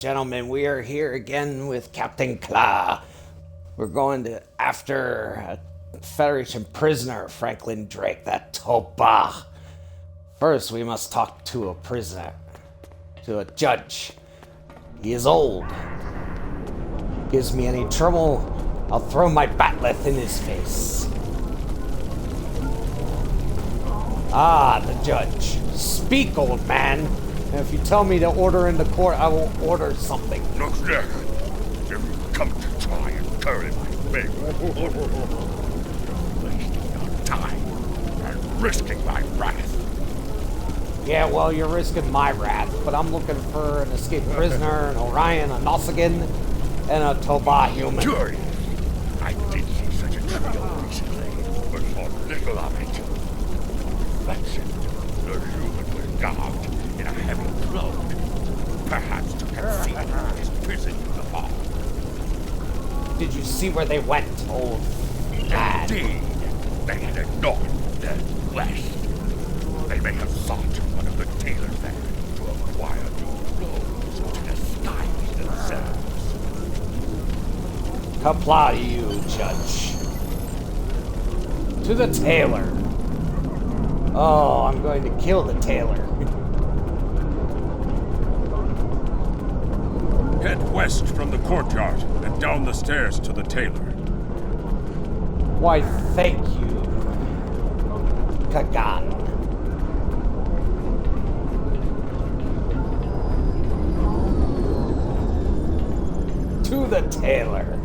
Gentlemen, we are here again with Captain Claw. We're going to after a Federation prisoner, Franklin Drake, that Toba. First, we must talk to a prisoner, to a judge. He is old. Gives me any trouble, I'll throw my batleth in his face. Ah, the judge. Speak, old man. And if you tell me to order in the court, I will order something. Look there. If you come to try and curry my favor, you're wasting your time and risking my wrath. Yeah, well, you're risking my wrath, but I'm looking for an escaped prisoner, an Orion, a Nausicaan, and a Toba human. Curious. I did see such a trio recently, but saw little of it. That's it. The human was garbed in a heavy cloak, perhaps to conceal his prison uniform. Did you see where they went, old man? Indeed, they headed north, then west. They may have sought one of the tailors there to acquire new clothes to disguise themselves. Comply you, Judge. To the tailor. Oh, I'm going to kill the tailor. Head west from the courtyard and down the stairs to the tailor. Why, thank you, Kagan. To the tailor.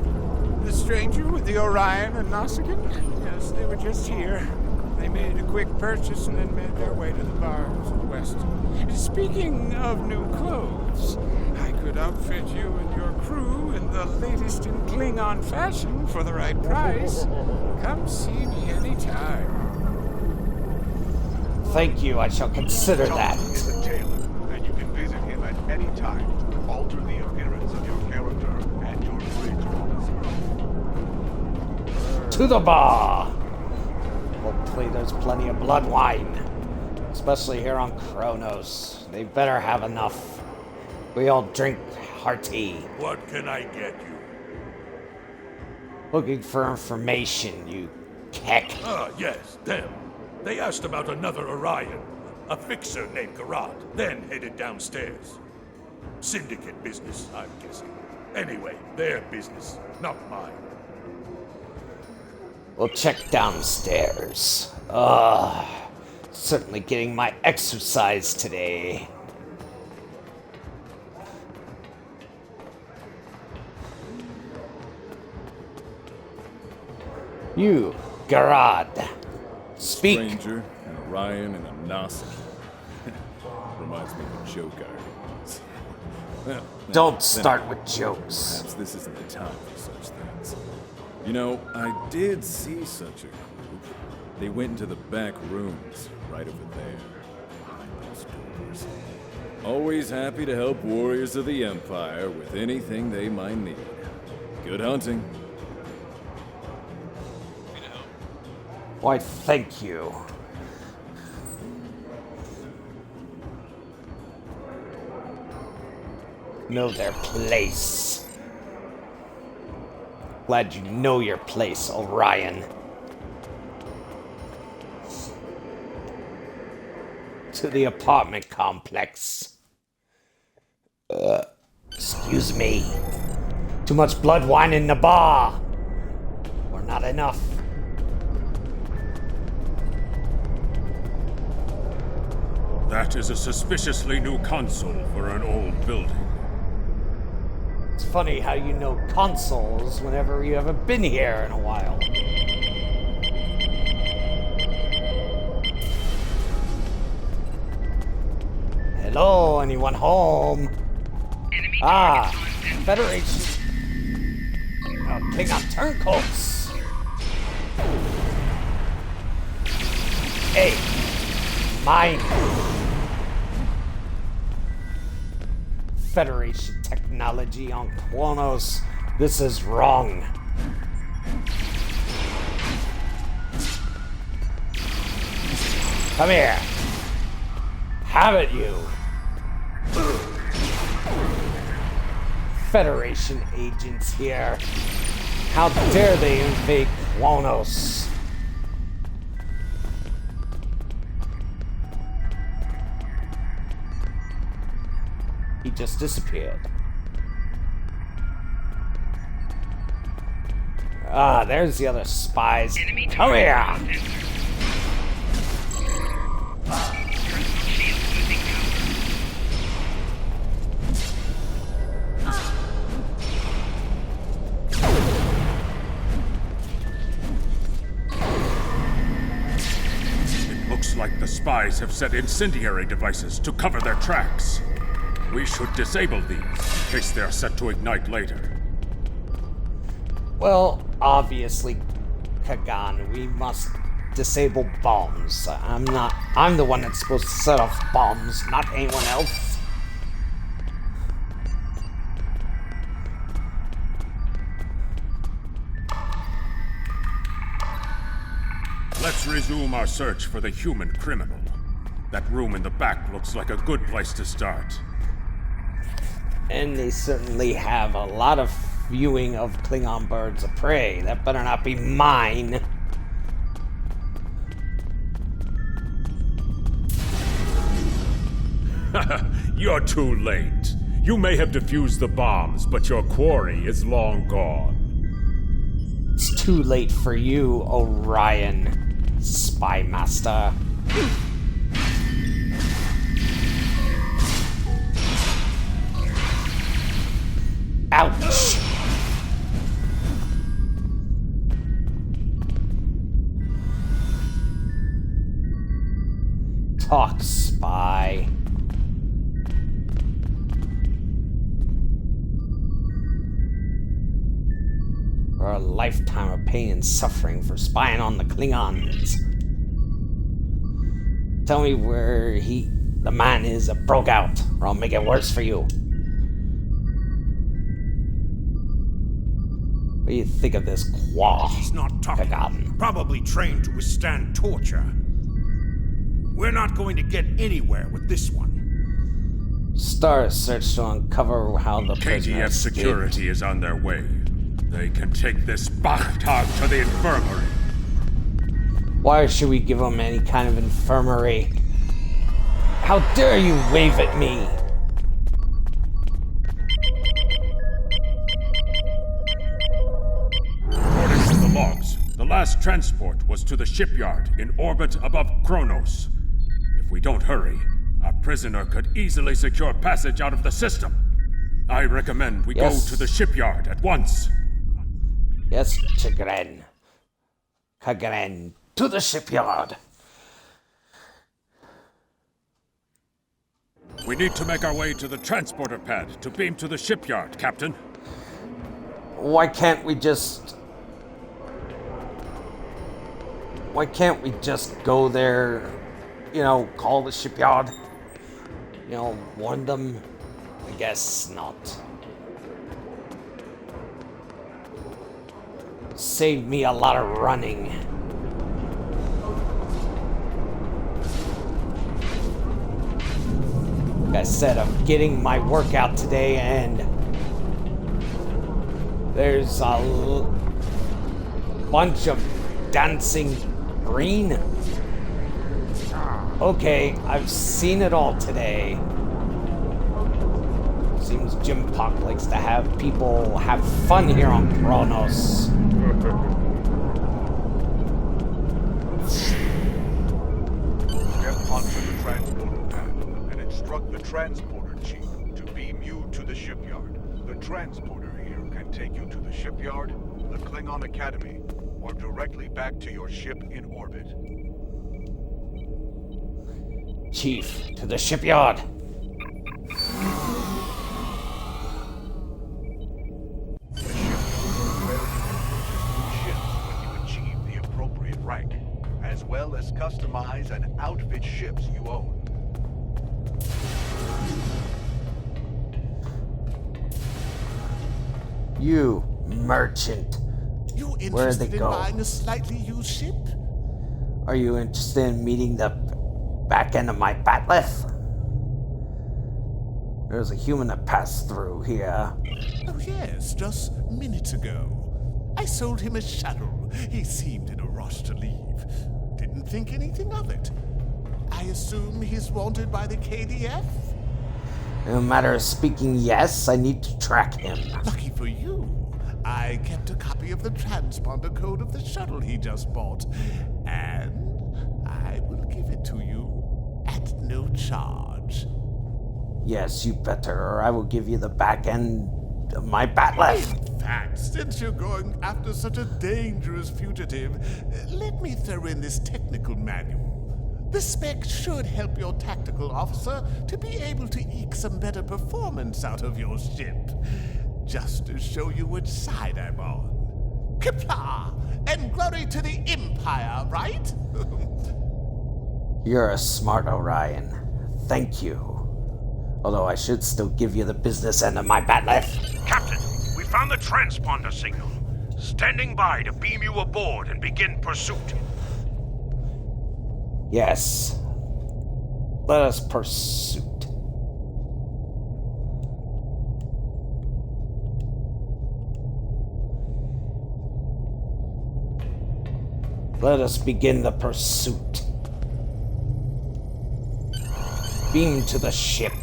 The stranger with the Orion and Nausicaan? Yes, they were just here. They made a quick purchase and then made their way to the bar to the west. Speaking of new clothes, I could outfit you and your crew in the latest in Klingon fashion for the right price. Come see me anytime. Thank you, I shall consider that. Tom is the tailor, and you can visit him at any time to alter the appearance of your character and your fridge. To the bar! Hopefully there's plenty of blood wine. Especially here on Kronos. They better have enough. We all drink hearty. What can I get you? Looking for information, you keck. Ah, yes, them. They asked about another Orion, a fixer named Garrod, then headed downstairs. Syndicate business, I'm guessing. Anyway, their business, not mine. We'll check downstairs. Certainly getting my exercise today. You, Garrod. Speak. Stranger, an Orion, and a Nausicaan. Reminds me of a joke I heard once. Well, Don't start with jokes. perhaps this isn't the time for such things. You know, I did see such a group. They went into the back rooms, right over there, behind those doors. Always happy to help warriors of the Empire with anything they might need. Good hunting. Why, thank you. Know their place. Glad you know your place, Orion. To the apartment complex. Excuse me. Too much blood wine in the bar. Or not enough. That is a suspiciously new console for an old building. It's funny how you know consoles whenever you haven't been here in a while. Hello, anyone home? Federation. Klingon turncoats. Hey, mine. Federation technology on Kronos. This is wrong. Come here. Have it, you. Federation agents here. How dare they invade Kronos? He just disappeared. Ah, there's the other spies. Come here! It looks like the spies have set incendiary devices to cover their tracks. We should disable these in case they are set to ignite later. Well, obviously, Kagan, we must disable bombs. I'm the one that's supposed to set off bombs, not anyone else. Let's resume our search for the human criminal. That room in the back looks like a good place to start. And they certainly have a lot of viewing of Klingon birds of prey. That better not be mine. You're too late. You may have defused the bombs, but your quarry is long gone. It's too late for you, Orion, Spy Master. Ouch! Talk, spy. For a lifetime of pain and suffering for spying on the Klingons. Tell me where the man is that broke out, or I'll make it worse for you. What do you think of this Qua? He's not tough. Kagan? Probably trained to withstand torture. We're not going to get anywhere with this one. Start a search to uncover how the prisoner KTF escaped. security is on their way. They can take this Bachtag to the infirmary. Why should we give him any kind of infirmary? How dare you wave at me? According to the logs, the last transport was to the shipyard in orbit above Kronos. If we don't hurry, our prisoner could easily secure passage out of the system. I recommend we go to the shipyard at once. Yes, Chagrin. Kagren, to the shipyard. We need to make our way to the transporter pad to beam to the shipyard, Captain. Why can't we just go there, call the shipyard? Warn them? I guess not. Saved me a lot of running. Like I said, I'm getting my workout today, and there's a bunch of dancing green. Okay, I've seen it all today. Seems Jim Pock likes to have people have fun here on Kronos. Step onto the transporter pad and instruct the transporter chief to beam you to the shipyard. The transporter here can take you to the shipyard, the Klingon Academy, or directly back to your ship in orbit. Chief, to the shipyard. As well as customize and outfit ships you own. You, merchant. You Where did they interested in go? buying a slightly used ship? Are you interested in meeting the back end of my batleth? There's a human that passed through here. Oh, yes, just minutes ago. I sold him a shuttle. He seemed in a rush to leave. Didn't think anything of it. I assume he's wanted by the KDF? No matter of speaking, yes, I need to track him. Lucky for you. I kept a copy of the transponder code of the shuttle he just bought. And I will give it to you at no charge. Yes, you better, or I will give you the back end of my batleth. In fact, since you're going after such a dangerous fugitive, let me throw in this technical manual. The spec should help your tactical officer to be able to eke some better performance out of your ship. Just to show you which side I'm on. Qapla'! And glory to the Empire, right? You're a smart Orion. Thank you. Although I should still give you the business end of my batleth. Captain, we found the transponder signal. Standing by to beam you aboard and begin pursuit. Yes. Let us pursuit. Let us begin the pursuit. Beam to the ship.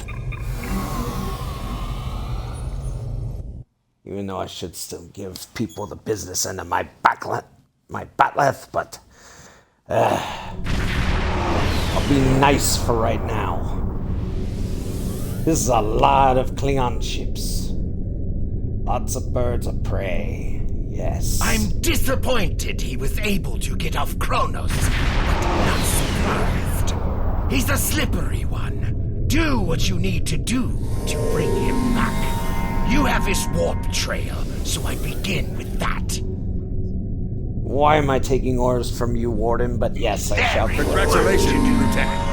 Even though I should still give people the business end of my batleth, but I'll be nice for right now. This is a lot of Klingon ships. Lots of birds of prey. Yes. I'm disappointed he was able to get off Kronos, but not surprised. He's a slippery one. Do what you need to do to bring him back. You have his warp trail, so I begin with that. Why am I taking orders from you, Warden? But yes, I shall. Congratulations, Lieutenant.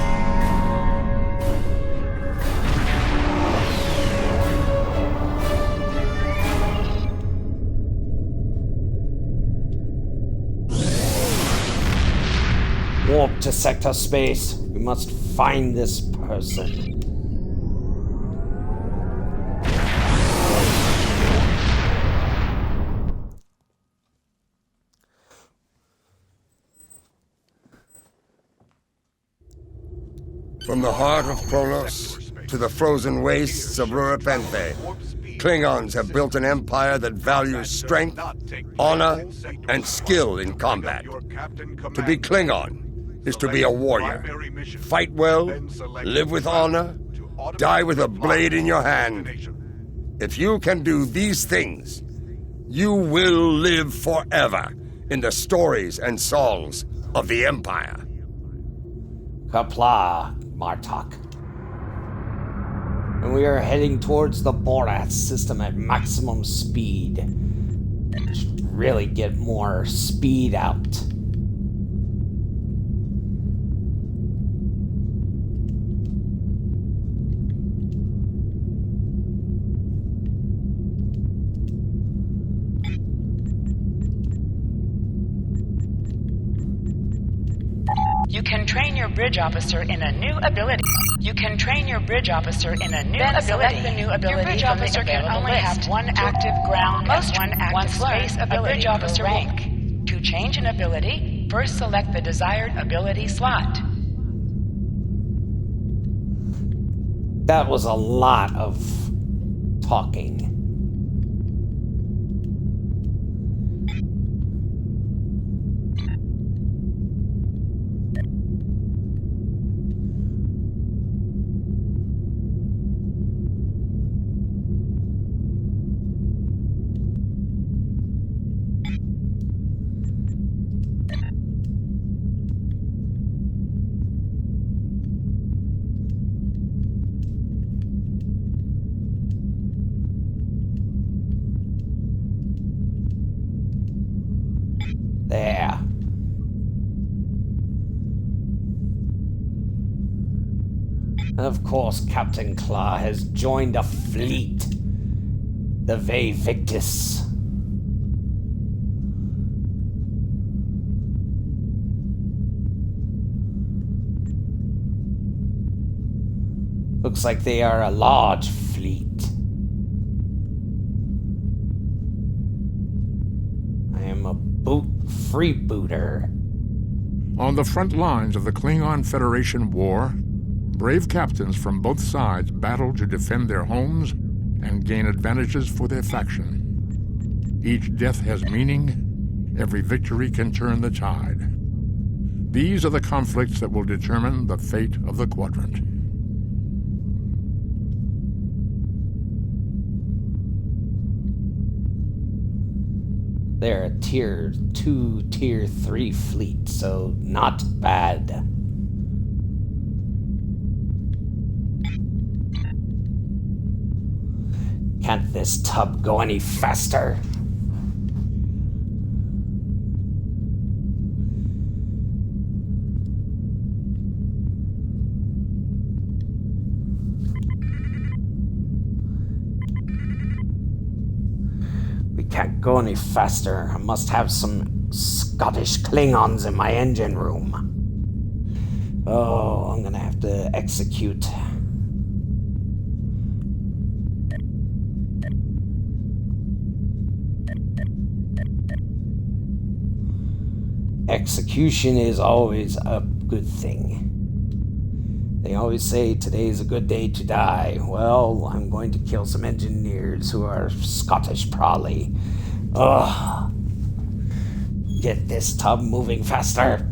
Warp to sector space. We must find this person. From the heart of Kronos to the frozen wastes of Rurapenthe, Klingons have built an empire that values strength, honor, and skill in combat. To be Klingon is to be a warrior. Fight well, live with honor, die with a blade in your hand. If you can do these things, you will live forever in the stories and songs of the Empire. Qapla', Martok. And we are heading towards the Borath system at maximum speed. Should really get more speed out. You can train your bridge officer in a new ability. You can train your bridge officer in a new ability. Select the new ability. Your bridge officer can only have one active ground and one active space ability. A bridge officer rank. To change an ability, first select the desired ability slot. That was a lot of talking. There. And of course, Captain Claw has joined a fleet. The Ve Victus. Looks like they are a large fleet. am a freebooter. On the front lines of the Klingon Federation war, brave captains from both sides battle to defend their homes and gain advantages for their faction. Each death has meaning. Every victory can turn the tide. These are the conflicts that will determine the fate of the Quadrant. They're a Tier 2, Tier 3 fleet, so not bad. Can't this tub go any faster? Can't go any faster. I must have some Scottish Klingons in my engine room. Oh, I'm gonna have to execute. Execution is always a good thing. They always say today's a good day to die. Well, I'm going to kill some engineers who are Scottish probably. Ugh. Get this tub moving faster.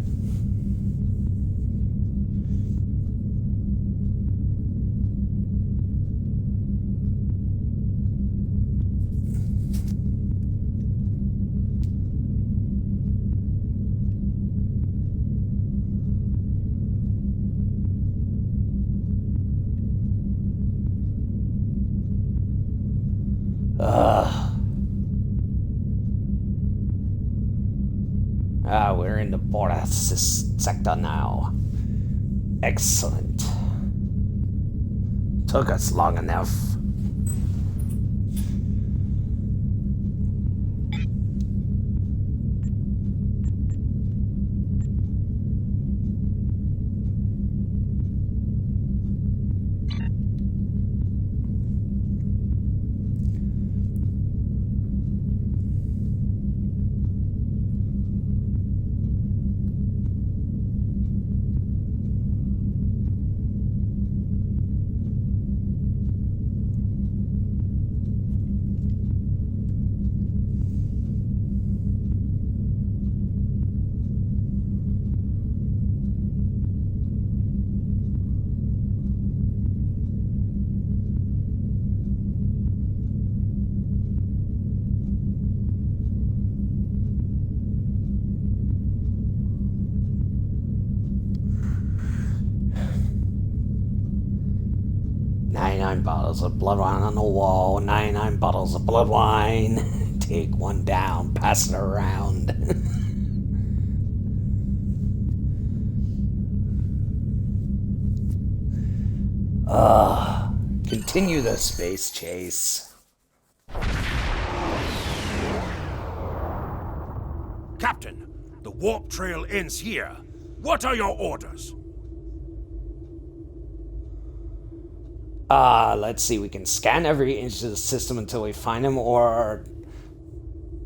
We're in the Boreas sector now. Excellent. Took us long enough. Bottles of blood wine on the wall. 99 bottles of blood wine. Take one down, pass it around. Continue the space chase. Captain, the warp trail ends here. What are your orders? Let's see, we can scan every inch of the system until we find him, or...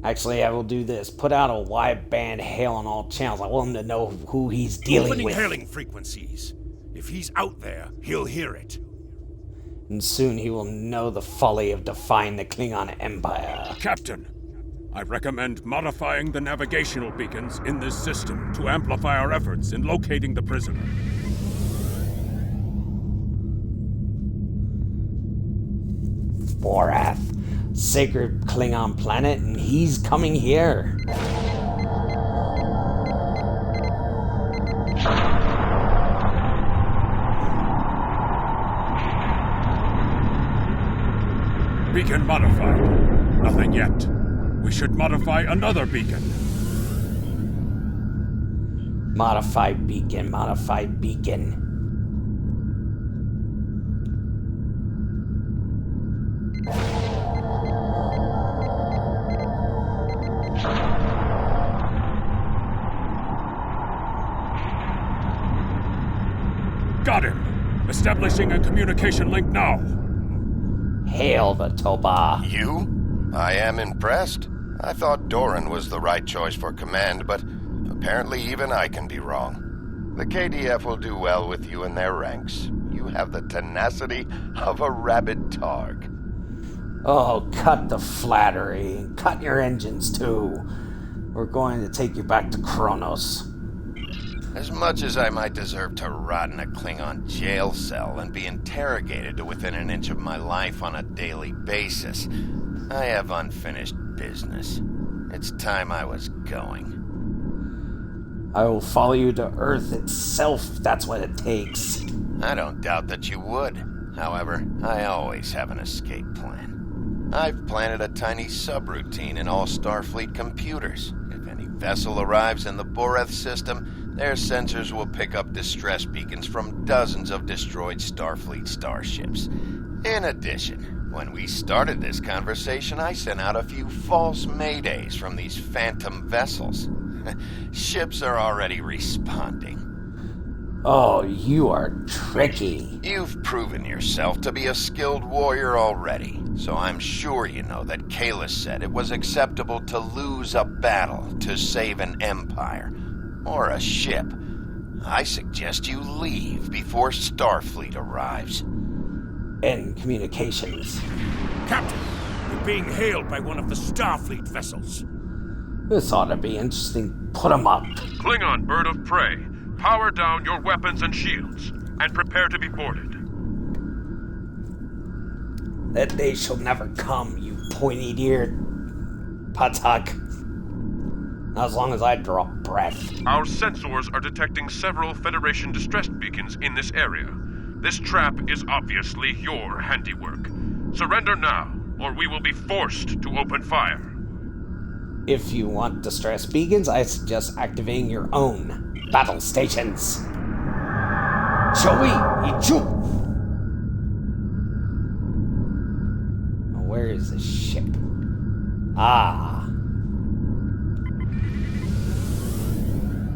Actually, I will do this. Put out a wideband hail on all channels. I want him to know who he's dealing Opening with. hailing frequencies. If he's out there, he'll hear it. And soon he will know the folly of defying the Klingon Empire. Captain, I recommend modifying the navigational beacons in this system to amplify our efforts in locating the prisoner. Borath, sacred Klingon planet, and he's coming here. Beacon modified. Nothing yet. We should modify another beacon. Modified beacon, modified beacon. Got him! Establishing a communication link now. Hail the Toba. You? I am impressed. I thought Doran was the right choice for command, but apparently even I can be wrong. The KDF will do well with you in their ranks. You have the tenacity of a rabid targ. Oh, cut the flattery, and cut your engines too. We're going to take you back to Kronos. As much as I might deserve to rot in a Klingon jail cell and be interrogated to within an inch of my life on a daily basis, I have unfinished business. It's time I was going. I will follow you to Earth itself, if that's what it takes. I don't doubt that you would. However, I always have an escape plan. I've planted a tiny subroutine in all Starfleet computers. If any vessel arrives in the Boreth system, their sensors will pick up distress beacons from dozens of destroyed Starfleet starships. In addition, when we started this conversation, I sent out a few false maydays from these phantom vessels. Ships are already responding. Oh, you are tricky. You've proven yourself to be a skilled warrior already, so I'm sure you know that Kalis said it was acceptable to lose a battle to save an empire, or a ship. I suggest you leave before Starfleet arrives. End communications. Captain, you're being hailed by one of the Starfleet vessels. This ought to be interesting. Put 'em up. Klingon bird of prey, power down your weapons and shields, and prepare to be boarded. That day shall never come, you pointy-eared patak. As long as I draw breath. Our sensors are detecting several Federation distress beacons in this area. This trap is obviously your handiwork. Surrender now, or we will be forced to open fire. If you want distress beacons, I suggest activating your own battle stations. Shall we? Ichu! Where is the ship? Ah.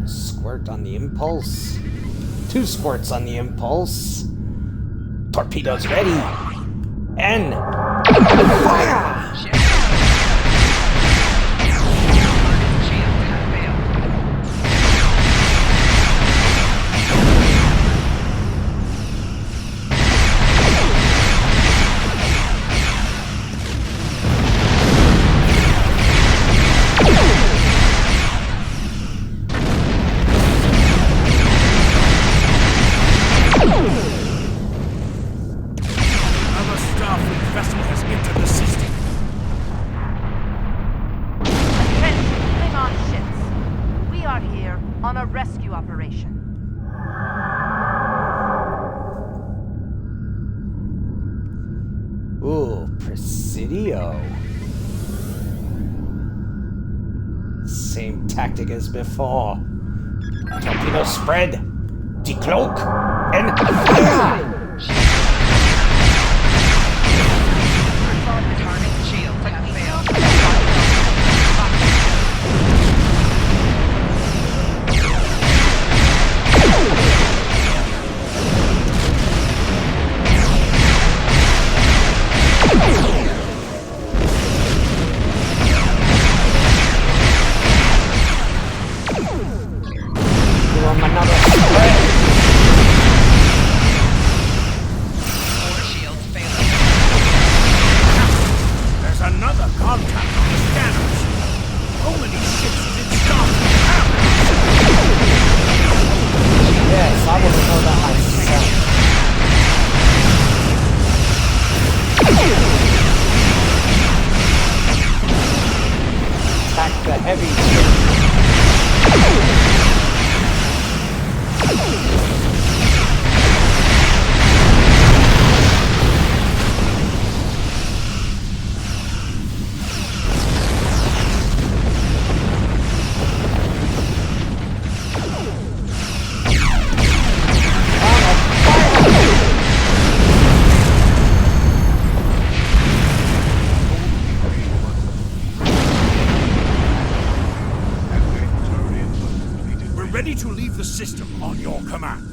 Squirt on the impulse. 2 squirts on the impulse. Torpedoes ready. And fire! On a rescue operation. Ooh, Presidio. Same tactic as before. Torpedo spread, decloak, and fire! Ready to leave the system on your command.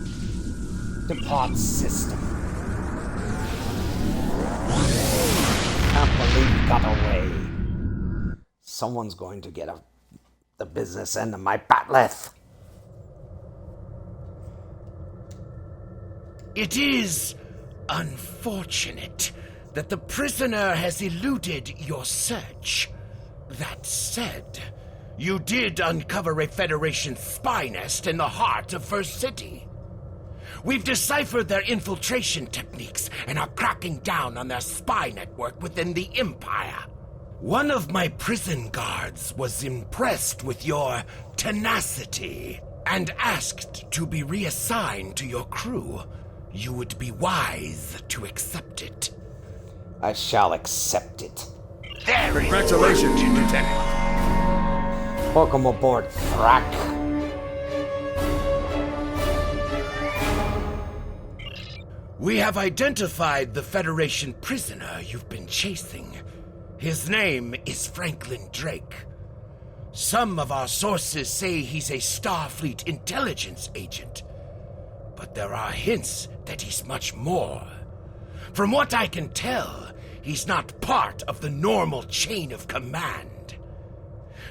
Depart system. Can't believe you got away. someone's going to get the business end of my batleth. It is unfortunate that the prisoner has eluded your search. That said, you did uncover a Federation spy nest in the heart of First City. We've deciphered their infiltration techniques and are cracking down on their spy network within the Empire. One of my prison guards was impressed with your tenacity and asked to be reassigned to your crew. You would be wise to accept it. I shall accept it. Congratulations, Lieutenant. Welcome aboard, Thrak. We have identified the Federation prisoner you've been chasing. His name is Franklin Drake. Some of our sources say he's a Starfleet intelligence agent, but there are hints that he's much more. From what I can tell, he's not part of the normal chain of command.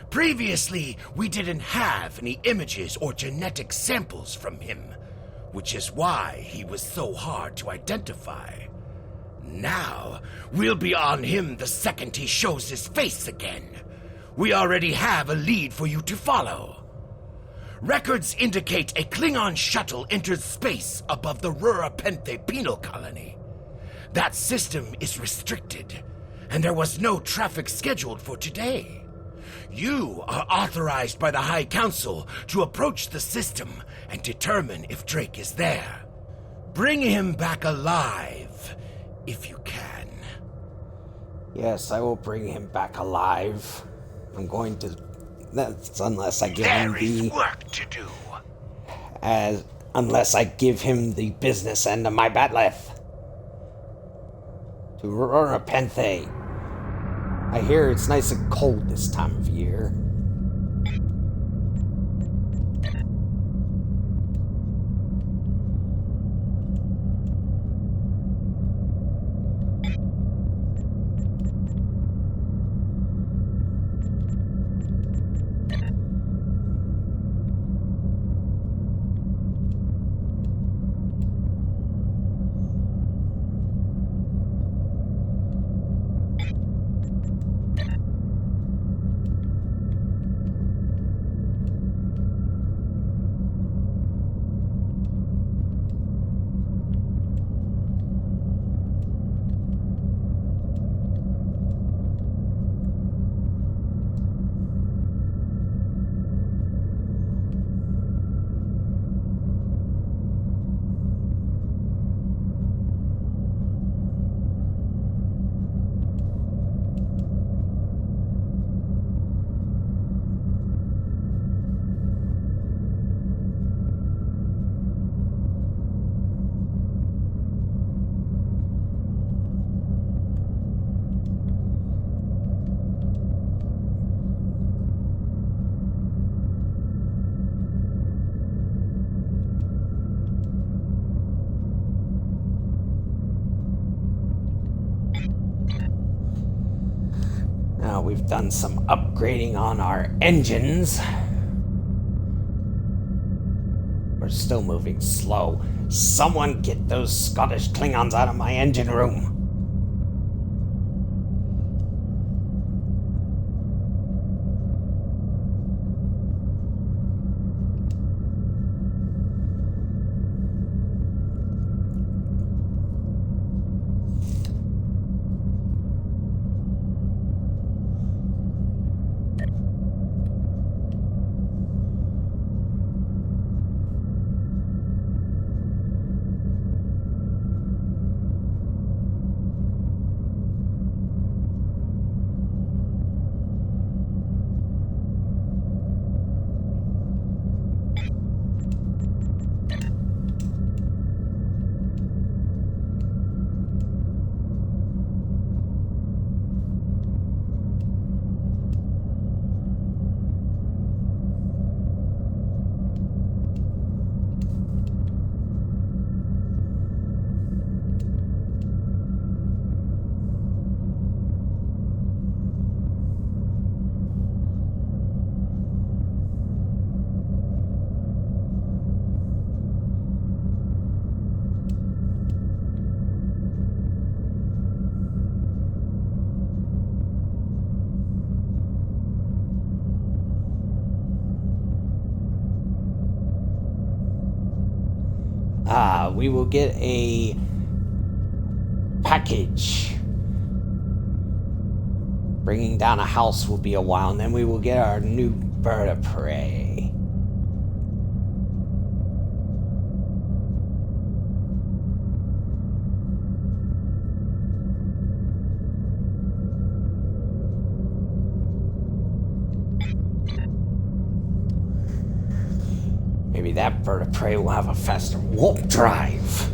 Previously, we didn't have any images or genetic samples from him, which is why he was so hard to identify. Now, we'll be on him the second he shows his face again. We already have a lead for you to follow. Records indicate a Klingon shuttle entered space above the Rurapenthe penal colony. That system is restricted, and there was no traffic scheduled for today. You are authorized by the High Council to approach the system and determine if Drake is there. Bring him back alive, if you can. Yes, I will bring him back alive. I'm going to... That's unless I give him the... There is work to do. Unless I give him the business end of my batleth. To Rurapenthe. I hear it's nice and cold this time of year. Now we've done some upgrading on our engines. We're still moving slow. Someone get those Scottish Klingons out of my engine room. we will get a package. Bringing down a house will be a while, and then we will get our new bird of prey. Maybe that bird of prey will have a faster warp drive.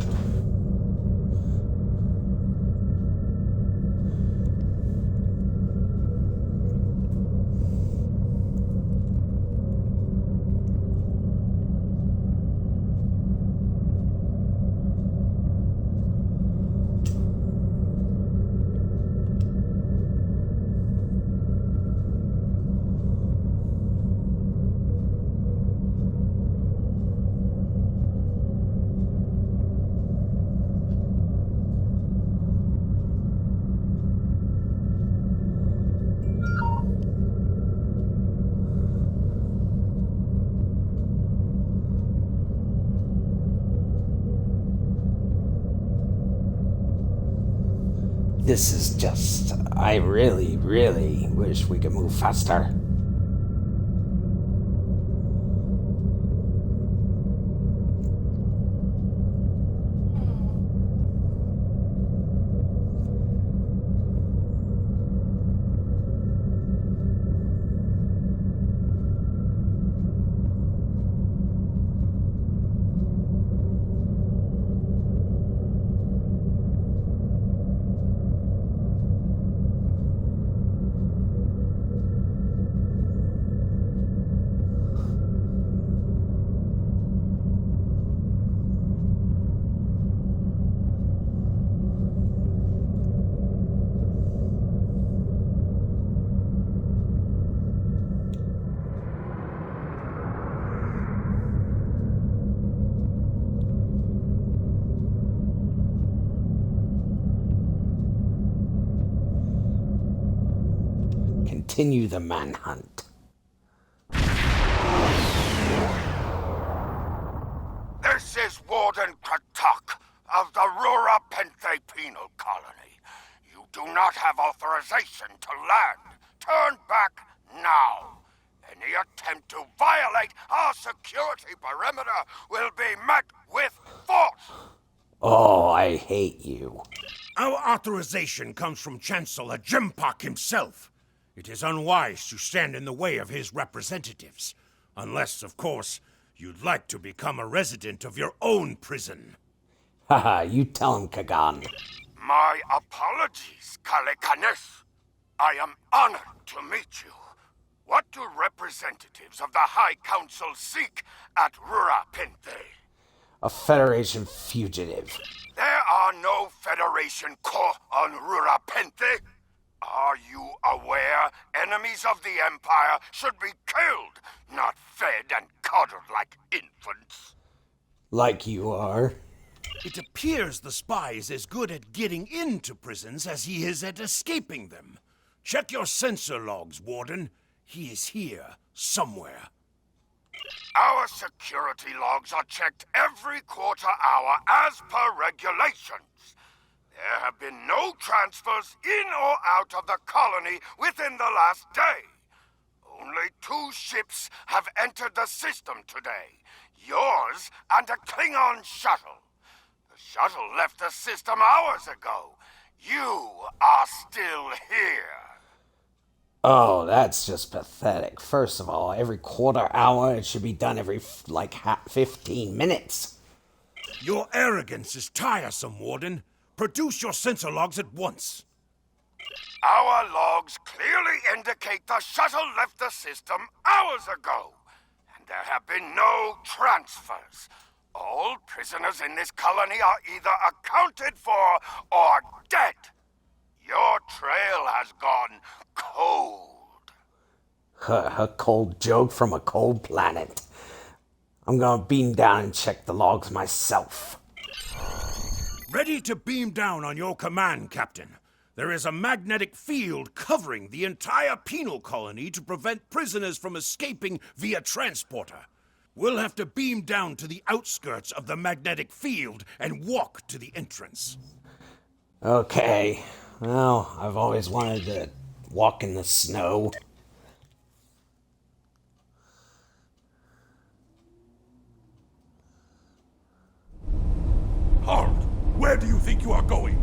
This is just... I really, really wish we could move faster. Continue the manhunt. This is Warden Kratok of the Rura Penthe Penal Colony. You do not have authorization to land. Turn back now. Any attempt to violate our security perimeter will be met with force. Oh, I hate you. Our authorization comes from Chancellor Jimpak himself. It is unwise to stand in the way of his representatives. Unless, of course, you'd like to become a resident of your own prison. Haha, you tell him, Kagan. My apologies, Kalekanes. I am honored to meet you. What do representatives of the High Council seek at Rura Penthe? A Federation fugitive. There are no Federation corps on Rura Penthe. Are you aware enemies of the Empire should be killed, not fed and coddled like infants? Like you are. It appears the spy is as good at getting into prisons as he is at escaping them. Check your sensor logs, Warden. He is here, somewhere. Our security logs are checked every quarter hour as per regulations. There have been no transfers in or out of the colony within the last day. Only 2 ships have entered the system today. Yours and a Klingon shuttle. The shuttle left the system hours ago. You are still here. Oh, that's just pathetic. First of all, every quarter hour, it should be done every, 15 minutes. Your arrogance is tiresome, Warden. Produce your sensor logs at once. Our logs clearly indicate the shuttle left the system hours ago, and there have been no transfers. All prisoners in this colony are either accounted for or dead. Your trail has gone cold. A cold joke from a cold planet. I'm gonna beam down and check the logs myself. Ready to beam down on your command, Captain. There is a magnetic field covering the entire penal colony to prevent prisoners from escaping via transporter. We'll have to beam down to the outskirts of the magnetic field and walk to the entrance. Okay. Well, I've always wanted to walk in the snow. Halt! Where do you think you are going?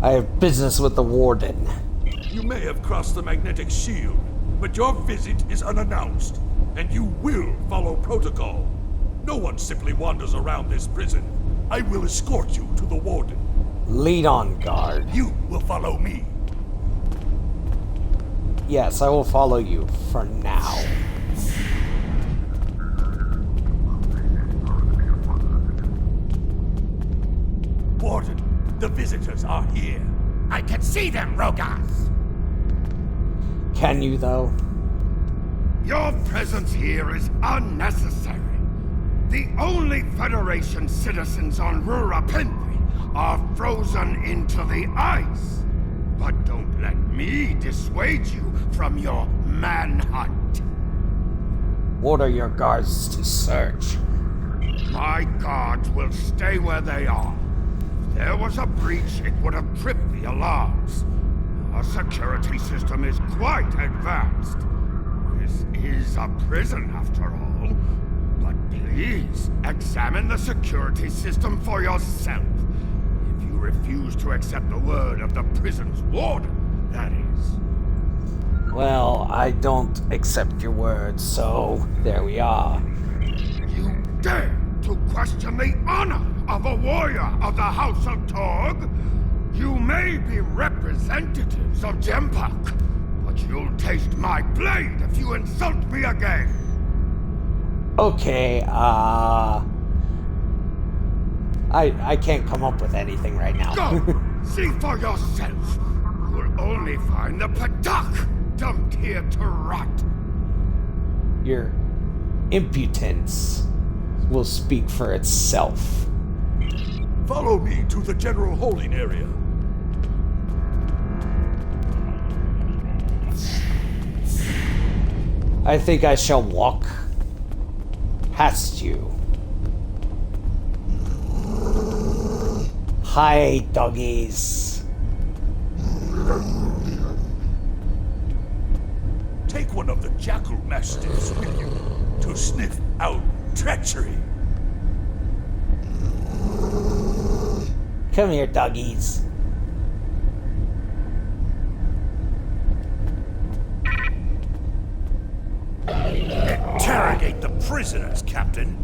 I have business with the warden. You may have crossed the magnetic shield, but your visit is unannounced, and you will follow protocol. No one simply wanders around this prison. I will escort you to the warden. Lead on, guard. You will follow me. Yes, I will follow you for now. Warden, the visitors are here. I can see them, Rogas! Can you, though? Your presence here is unnecessary. The only Federation citizens on Rurapente are frozen into the ice. But don't let me dissuade you from your manhunt. Order your guards to search. My guards will stay where they are. If there was a breach, it would have tripped the alarms. Our security system is quite advanced. This is a prison, after all. But please, examine the security system for yourself. If you refuse to accept the word of the prison's warden, that is. Well, I don't accept your words, so there we are. You dare to question the honor of a warrior of the House of Torg? You may be representatives of Jempak, but you'll taste my blade if you insult me again. Okay, I can't come up with anything right now. Go! See for yourself. You'll only find the Padak dumped here to rot. Your impudence will speak for itself. Follow me to the general holding area. I think I shall walk past you. Hi, doggies. Take one of the jackal mastiffs with you to sniff out treachery. Come here, doggies. Interrogate the prisoners, Captain.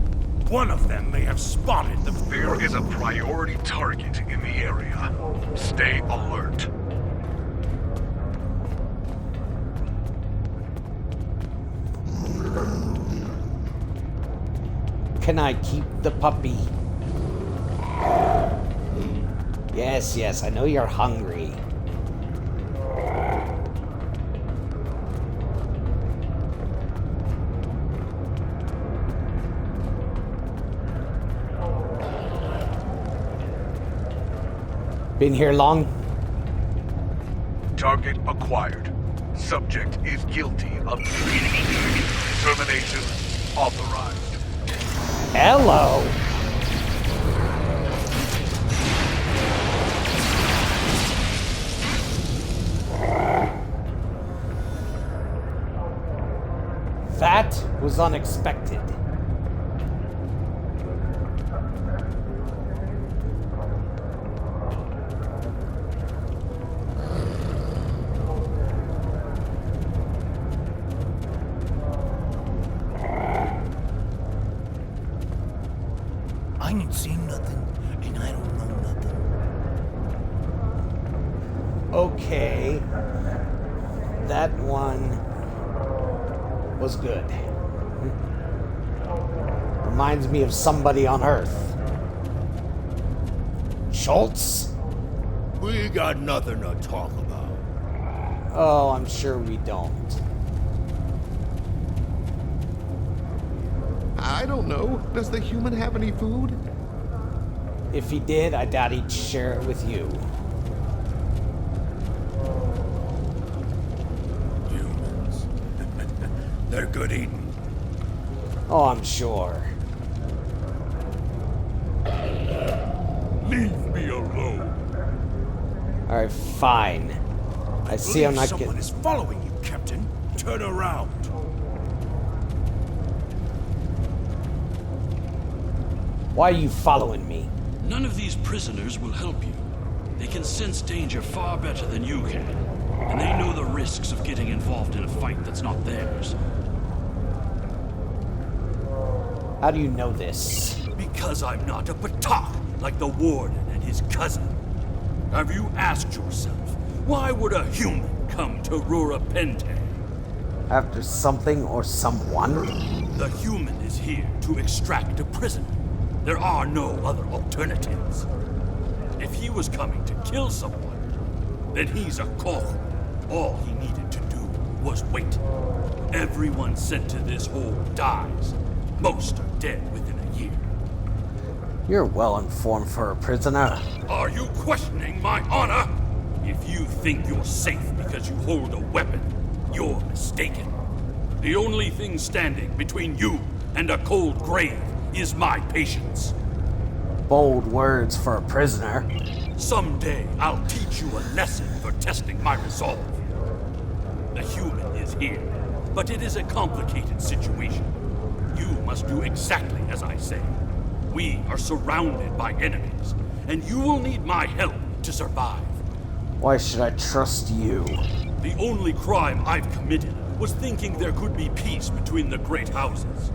One of them may have spotted the... There is a priority target in the area. Stay alert. Can I keep the puppy? Yes, I know you're hungry. Been here long? Target acquired. Subject is guilty of termination authorized. Hello. That was unexpected. I ain't seen nothing, and I don't know nothing. Okay. That one was good. Reminds me of somebody on Earth. Schultz? We got nothing to talk about. Oh, I'm sure we don't. I don't know. Does the human have any food? If he did, I doubt he'd share it with you. Humans. They're good eating. Oh, I'm sure. Leave me alone. Alright, fine. I see I'm not Someone getting... is following you, Captain. Turn around. Why are you following me? None of these prisoners will help you. They can sense danger far better than you can. And they know the risks of getting involved in a fight that's not theirs. How do you know this? Because I'm not a Batak like the Warden and his cousin. Have you asked yourself, why would a human come to Rura Pente? After something or someone? The human is here to extract a prisoner. There are no other alternatives. If he was coming to kill someone, then he's a koch. All he needed to do was wait. Everyone sent to this hole dies. Most are dead within a year. You're well informed for a prisoner. Are you questioning my honor? If you think you're safe because you hold a weapon, you're mistaken. The only thing standing between you and a cold grave is my patience. Bold words for a prisoner. Someday I'll teach you a lesson for testing my resolve. The human is here, but it is a complicated situation. You must do exactly as I say. We are surrounded by enemies, and you will need my help to survive. Why should I trust you? The only crime I've committed was thinking there could be peace between the great houses.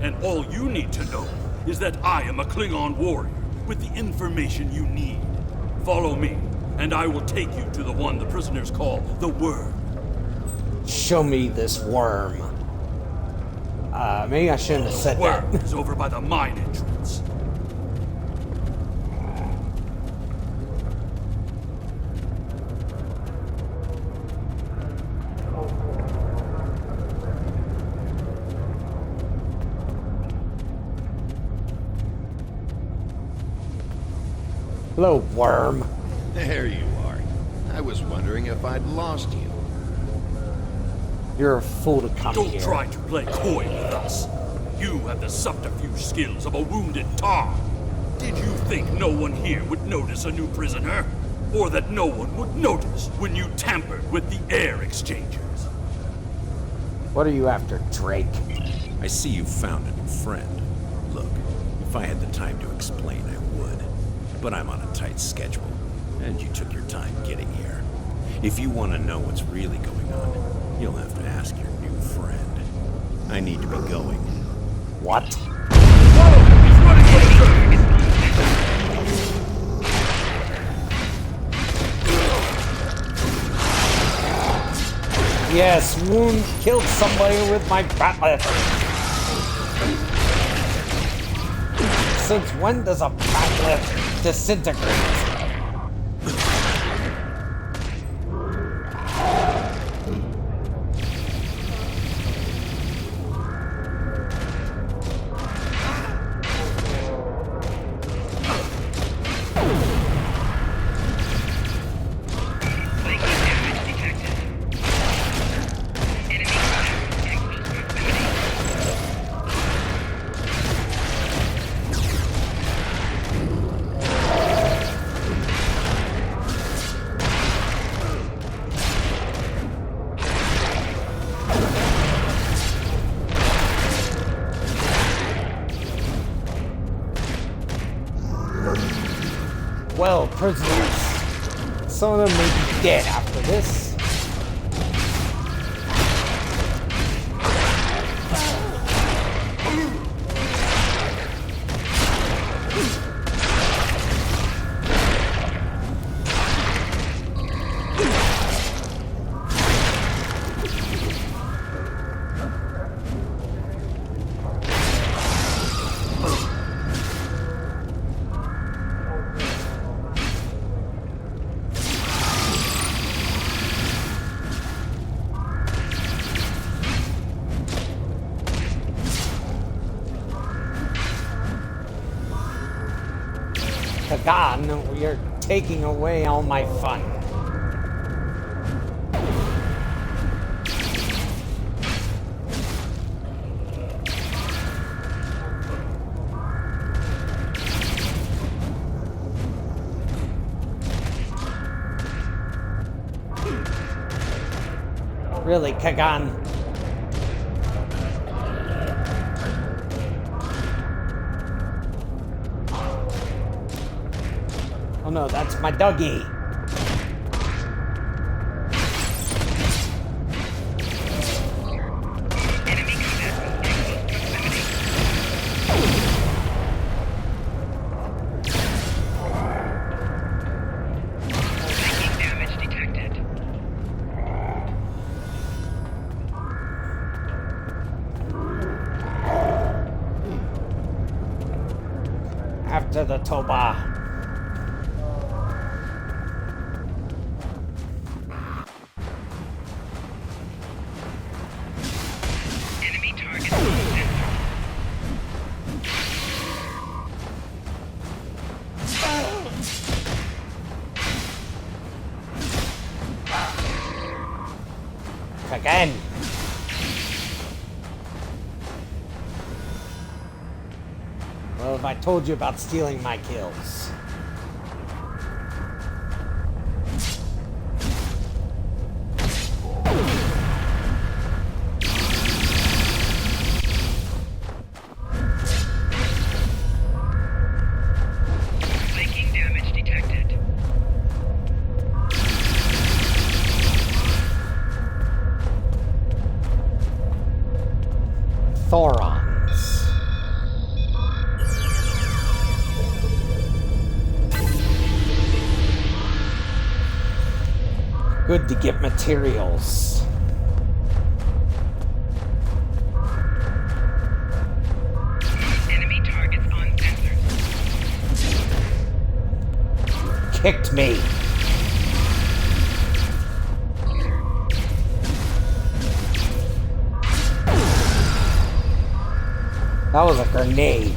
And all you need to know is that I am a Klingon warrior with the information you need. Follow me, and I will take you to the one the prisoners call the Worm. Show me this worm. Maybe I shouldn't have said that. The worm is over by the mine entrance. Hello, worm. There you are. I was wondering if I'd lost you. You're a fool to come Don't here. try to play coy with us. You have the subterfuge skills of a wounded tar. Did you think no one here would notice a new prisoner? Or that no one would notice when you tampered with the air exchangers? What are you after, Drake? I see you found a new friend. Look, if I had the time to explain, I would. But I'm on a tight schedule, and you took your time getting here. If you want to know what's really going on, you'll have to ask your new friend. I need to be going. What? Whoa! He's running for the surface! Yes, wound killed somebody with my batlet. Since when does a batlet disintegrate? Well, prisoners, some of them may be dead after this. Kagan, we are taking away all my fun. Really, Kagan? Oh no, that's my doggy. After the Toba. Enemy target on sensor. Again. Well, if I told you about stealing my kills. Flanking damage detected. Thorons. Good to get materials. Enemy targets on sensors. Kicked me. That was a grenade.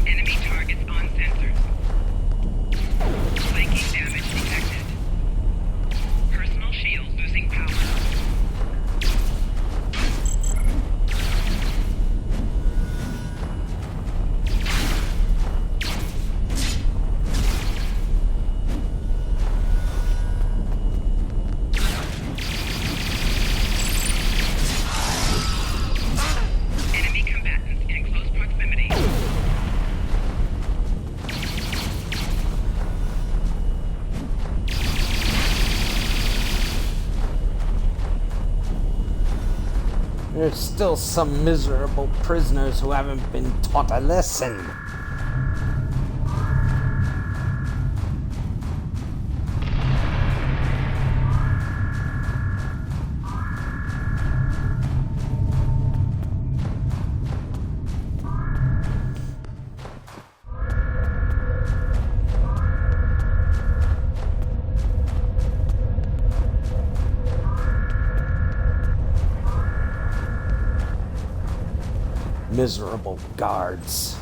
Enemy targets on sensors. Flanking damage detected. Personal shield losing power. Enemy combatants in close proximity. There's still some miserable prisoners who haven't been taught a lesson. Miserable guards.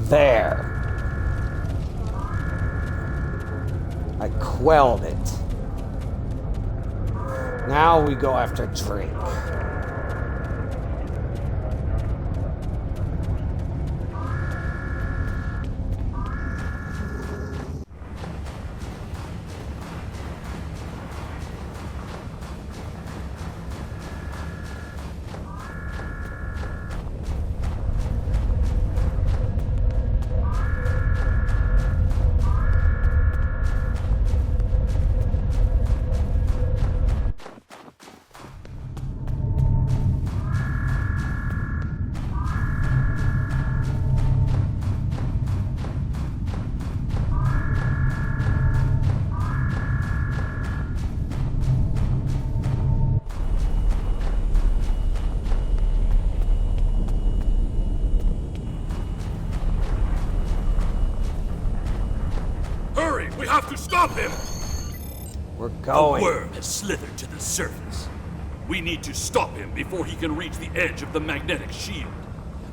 There. I quelled it. Now we go after Drake. Stop him! We're going. The worm has slithered to the surface. We need to stop him before he can reach the edge of the magnetic shield.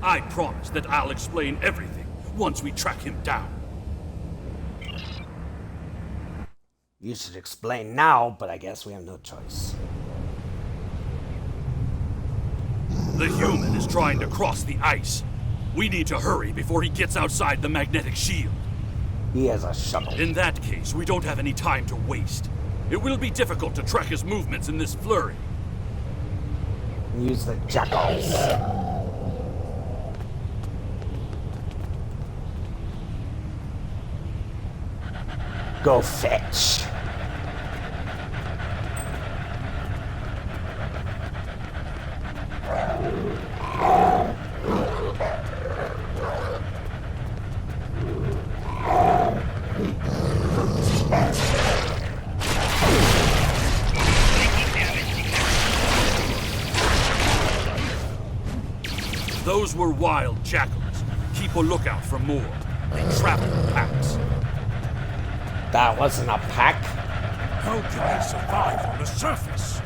I promise that I'll explain everything once we track him down. You should explain now, but I guess we have no choice. The human is trying to cross the ice. We need to hurry before he gets outside the magnetic shield. He has a shuttle. In that case, we don't have any time to waste. It will be difficult to track his movements in this flurry. Use the jackals. Go fetch. Those were wild jackals. Keep a lookout for more. They travel in packs. That wasn't a pack. How can they survive on the surface?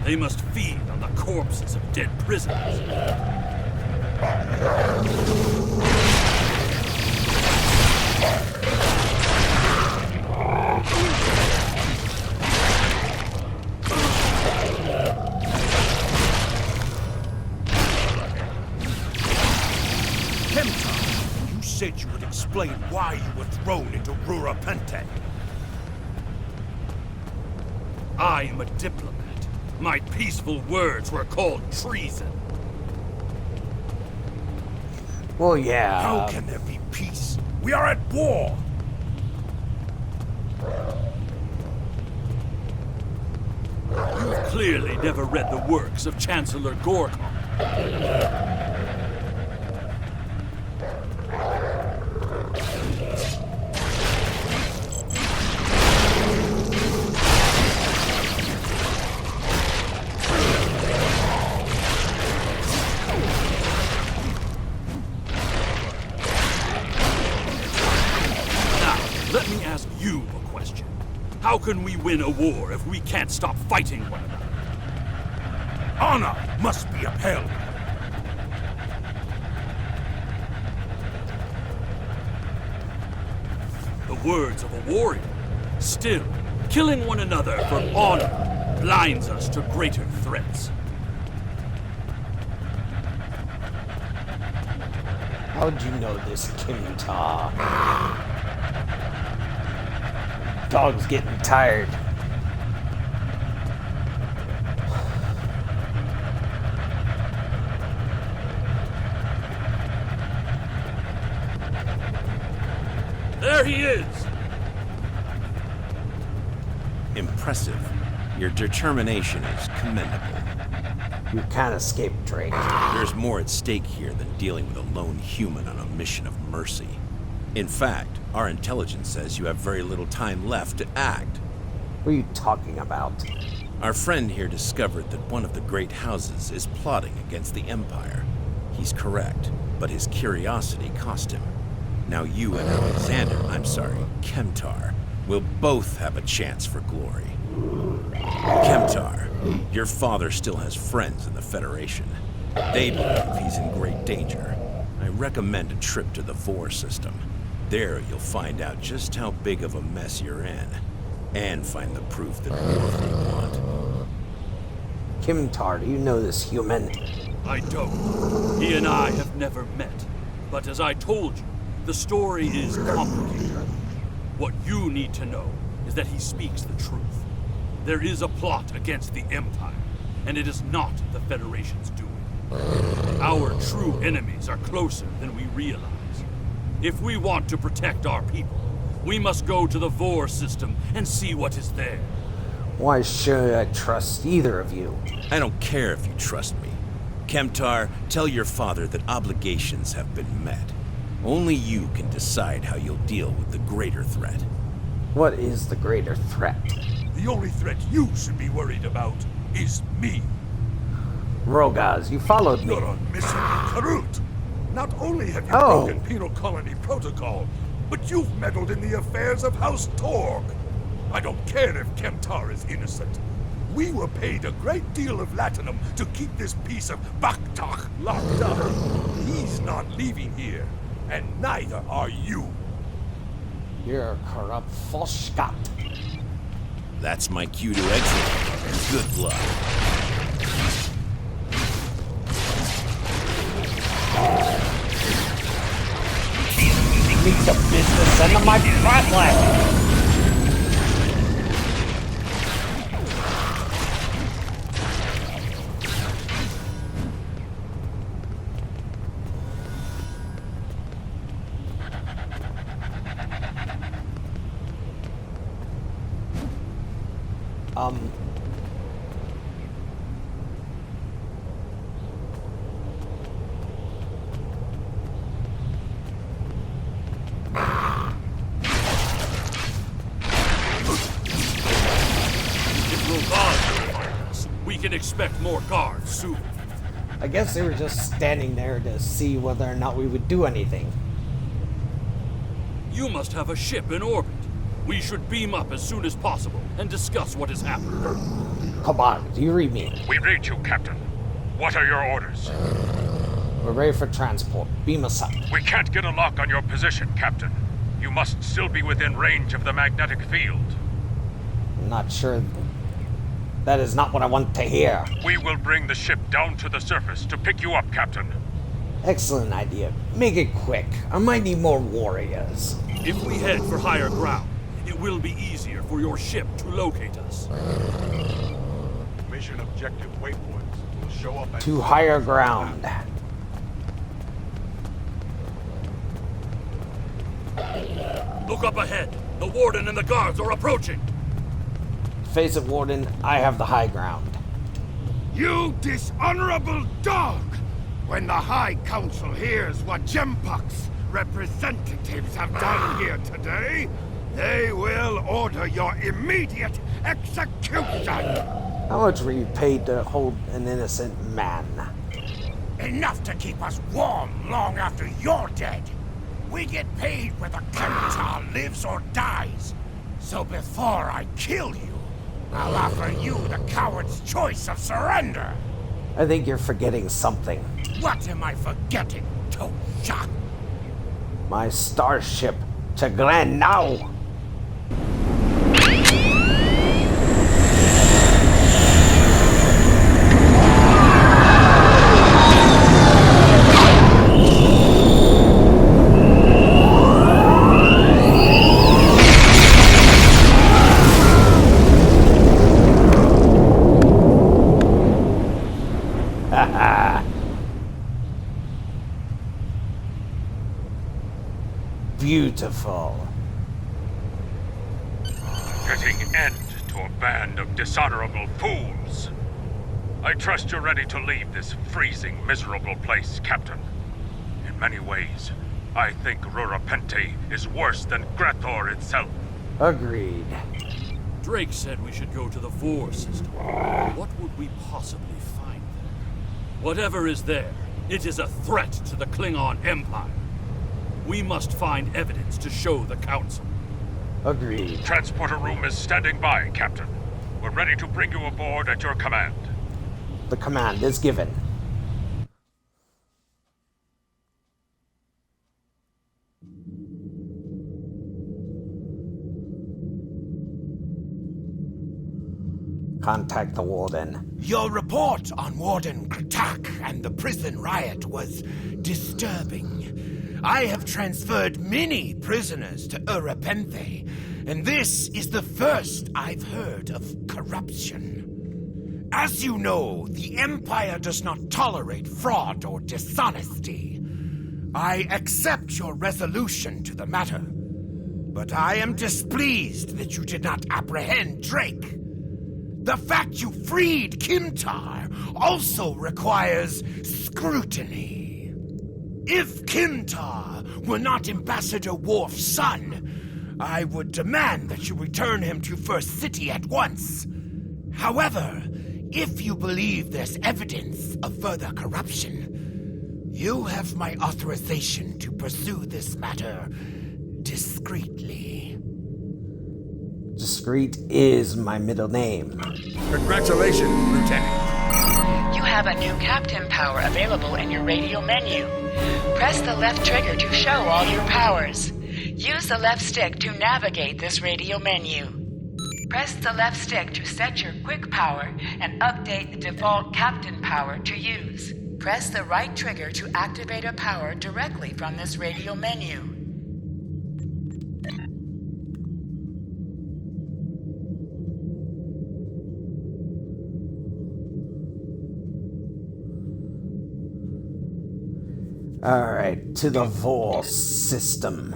They must feed on the corpses of dead prisoners. You said you would explain why you were thrown into Rura Pente. I am a diplomat. My peaceful words were called treason. Well, yeah. How can there be peace? We are at war! You've clearly never read the works of Chancellor Gorkon. Let me ask you a question. How can we win a war if we can't stop fighting one another? Honor must be upheld. The words of a warrior. Still, killing one another for honor blinds us to greater threats. How'd you know this, Kimta? Dog's getting tired. There he is! Impressive. Your determination is commendable. You can't escape, Drake. There's more at stake here than dealing with a lone human on a mission of mercy. In fact, our intelligence says you have very little time left to act. What are you talking about? Our friend here discovered that one of the great houses is plotting against the Empire. He's correct, but his curiosity cost him. Now you and Kemtar, will both have a chance for glory. Kemtar, your father still has friends in the Federation. They believe he's in great danger. I recommend a trip to the Vor system. There you'll find out just how big of a mess you're in, and find the proof that both you want. Kimtar, do you know this human? I don't. He and I have never met. But as I told you, the story is complicated. What you need to know is that he speaks the truth. There is a plot against the Empire, and it is not the Federation's doing. Our true enemies are closer than we realize. If we want to protect our people, we must go to the Vor system and see what is there. Why should I trust either of you? I don't care if you trust me. Kemtar, tell your father that obligations have been met. Only you can decide how you'll deal with the greater threat. What is the greater threat? The only threat you should be worried about is me. Rogaz, you followed me. You're on mission with Karut. Not only have you Oh. broken penal colony protocol, but you've meddled in the affairs of House Torg. I don't care if Kemtar is innocent. We were paid a great deal of latinum to keep this piece of Baktak locked up. He's not leaving here, and neither are you. You're a corrupt Foschkat. That's my cue to exit. Good luck. Meet the business end of my flatland. We can expect more guards soon. I guess they were just standing there to see whether or not we would do anything. You must have a ship in orbit. We should beam up as soon as possible and discuss what has happened. Come on, do you read me? We read you, Captain. What are your orders? We're ready for transport. Beam us up. We can't get a lock on your position, Captain. You must still be within range of the magnetic field. I'm not sure. That is not what I want to hear. We will bring the ship down to the surface to pick you up, Captain. Excellent idea. Make it quick. I might need more warriors. If we head for higher ground, it will be easier for your ship to locate us. Mission objective waypoints will show up at To higher ground. Look up ahead. The Warden and the guards are approaching. Face it, Warden. I have the high ground. You dishonorable dog! When the High Council hears what Gempok's representatives have done here today, they will order your immediate execution! How much were you paid to hold an innocent man? Enough to keep us warm long after you're dead. We get paid whether Kemtar lives or dies. So before I kill you, I'll offer you the coward's choice of surrender. I think you're forgetting something. What am I forgetting, Tosha? My starship to Glen now. Beautiful. Putting end to a band of dishonorable fools. I trust you're ready to leave this freezing, miserable place, Captain. In many ways, I think Rurapente is worse than Grathor itself. Agreed. Drake said we should go to the Vor system. What would we possibly find there? Whatever is there, it is a threat to the Klingon Empire. We must find evidence to show the Council. Agreed. Transporter room is standing by, Captain. We're ready to bring you aboard at your command. The command is given. Contact the Warden. Your report on Warden Kratak and the prison riot was disturbing. I have transferred many prisoners to Urapenthe, and this is the first I've heard of corruption. As you know, the Empire does not tolerate fraud or dishonesty. I accept your resolution to the matter, but I am displeased that you did not apprehend Drake. The fact you freed Kimtar also requires scrutiny. If Kimtar were not Ambassador Worf's son, I would demand that you return him to First City at once. However, if you believe there's evidence of further corruption, You have my authorization to pursue this matter discreetly. Discreet is my middle name. Congratulations, Lieutenant. You have a new captain power available in your radio menu. Press the left trigger to show all your powers. Use the left stick to navigate this radio menu. Press the left stick to set your quick power and update the default captain power to use. Press the right trigger to activate a power directly from this radio menu. Alright, to the Vol system.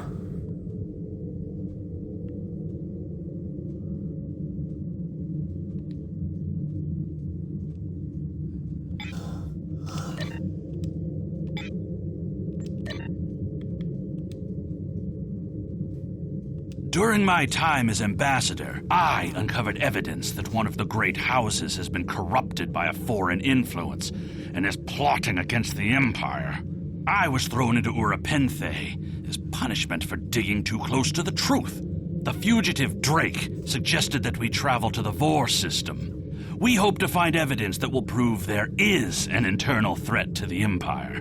During my time as ambassador, I uncovered evidence that one of the great houses has been corrupted by a foreign influence and is plotting against the Empire. I was thrown into Urapenthe as punishment for digging too close to the truth. The fugitive Drake suggested that we travel to the Vor system. We hope to find evidence that will prove there is an internal threat to the Empire.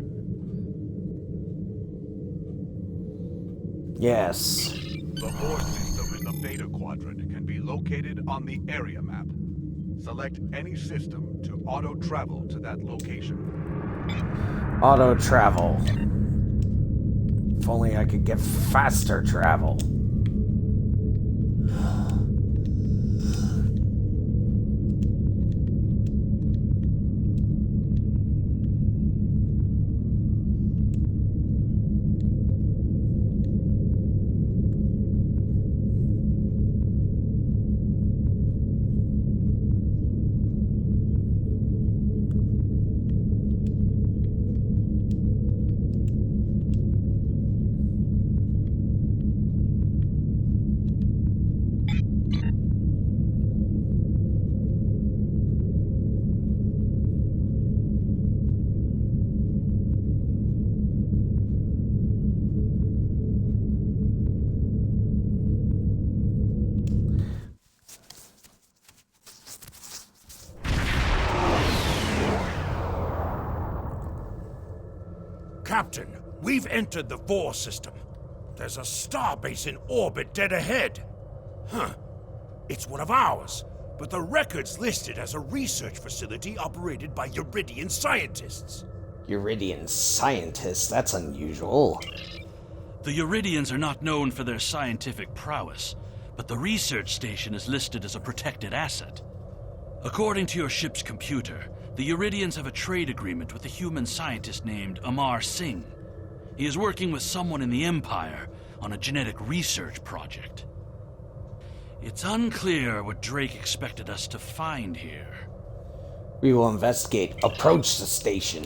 Yes. The Vor system in the Beta Quadrant can be located on the area map. Select any system to auto-travel to that location. Auto travel. If only I could get faster travel. Captain, we've entered the Vor system. There's a starbase in orbit dead ahead. Huh. It's one of ours, but the record's listed as a research facility operated by Uridian scientists. Uridian scientists? That's unusual. The Uridians are not known for their scientific prowess, but the research station is listed as a protected asset. According to your ship's computer, the Uridians have a trade agreement with a human scientist named Amar Singh. He is working with someone in the Empire on a genetic research project. It's unclear what Drake expected us to find here. We will investigate. Approach the station.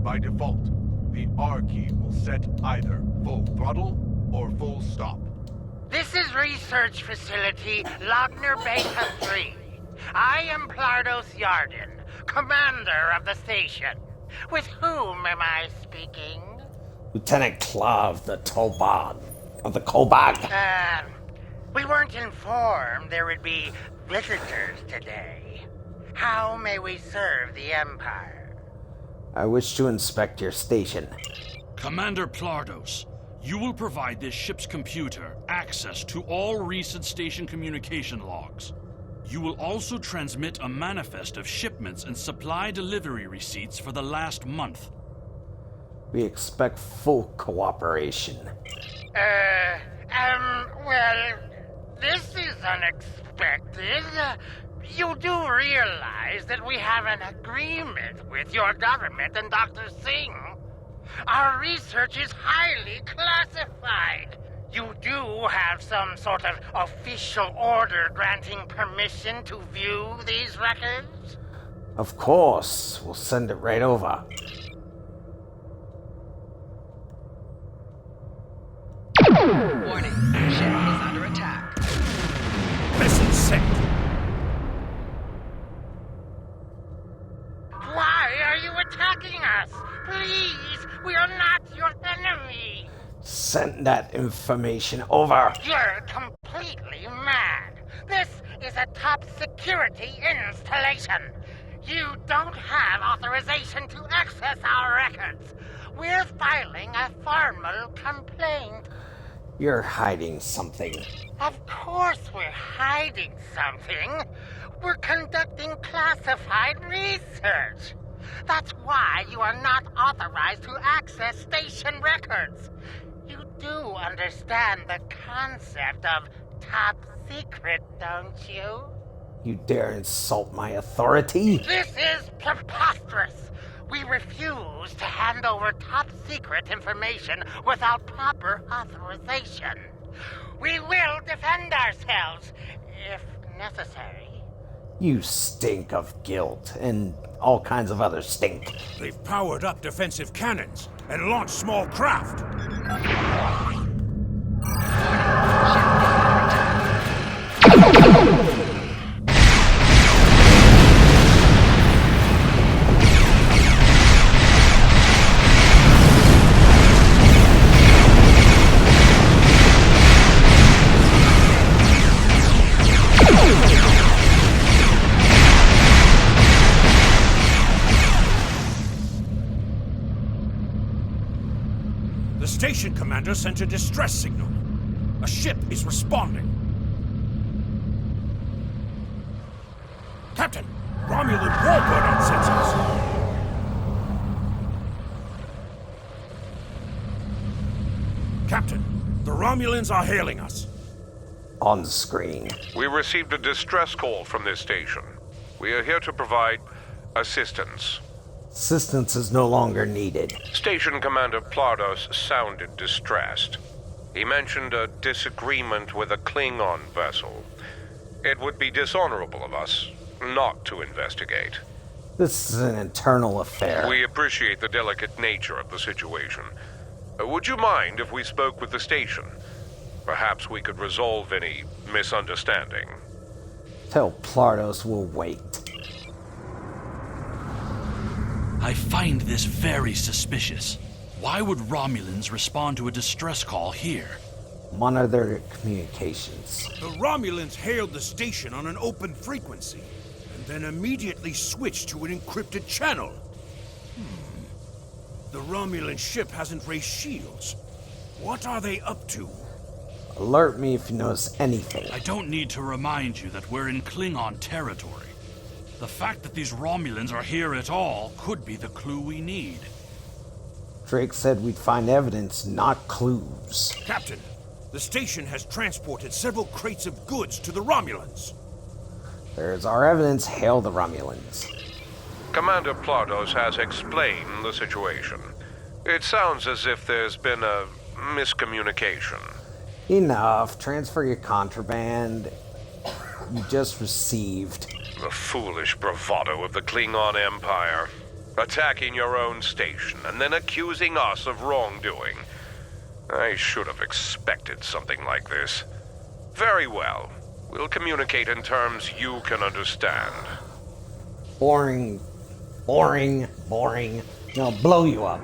By default, the R key will set either full throttle or full stop. This is Research Facility Logner Beta 3. I am Plardos Yarden, commander of the station. With whom am I speaking? Lieutenant Klav, the Tobag. Of the Kobag. We weren't informed there would be visitors today. How may we serve the Empire? I wish to inspect your station. Commander Plardos, you will provide this ship's computer access to all recent station communication logs. You will also transmit a manifest of shipments and supply delivery receipts for the last month. We expect full cooperation. Well, this is unexpected. You do realize that we have an agreement with your government and Dr. Singh. Our research is highly classified. You do have some sort of official order granting permission to view these records? Of course. We'll send it right over. Warning. Ship attacking us. Please, we are not your enemy. Send that information over. You're completely mad. This is a top security installation. You don't have authorization to access our records. We're filing a formal complaint. You're hiding something. Of course we're hiding something. We're conducting classified research. That's why you are not authorized to access station records. You do understand the concept of top secret, don't you? You dare insult my authority? This is preposterous. We refuse to hand over top secret information without proper authorization. We will defend ourselves, if necessary. You stink of guilt and all kinds of other stink. They've powered up defensive cannons and launched small craft. The station commander sent a distress signal. A ship is responding. Captain, Romulan warbird on sensors. Captain, the Romulans are hailing us. On screen. We received a distress call from this station. We are here to provide assistance. Assistance is no longer needed. Station Commander Plardos sounded distressed. He mentioned a disagreement with a Klingon vessel. It would be dishonorable of us not to investigate. This is an internal affair. We appreciate the delicate nature of the situation. Would you mind if we spoke with the station? Perhaps we could resolve any misunderstanding. Tell Plardos we'll wait. I find this very suspicious. Why would Romulans respond to a distress call here? Monitor their communications. The Romulans hailed the station on an open frequency, and then immediately switched to an encrypted channel. The Romulan ship hasn't raised shields. What are they up to? Alert me if you notice anything. I don't need to remind you that we're in Klingon territory. The fact that these Romulans are here at all could be the clue we need. Drake said we'd find evidence, not clues. Captain, the station has transported several crates of goods to the Romulans. There's our evidence. Hail the Romulans. Commander Plardos has explained the situation. It sounds as if there's been a miscommunication. Enough. Transfer your contraband you just received. The foolish bravado of the Klingon Empire. Attacking your own station and then accusing us of wrongdoing. I should have expected something like this. Very well. We'll communicate in terms you can understand. Boring. Boring. Boring. I'll blow you up.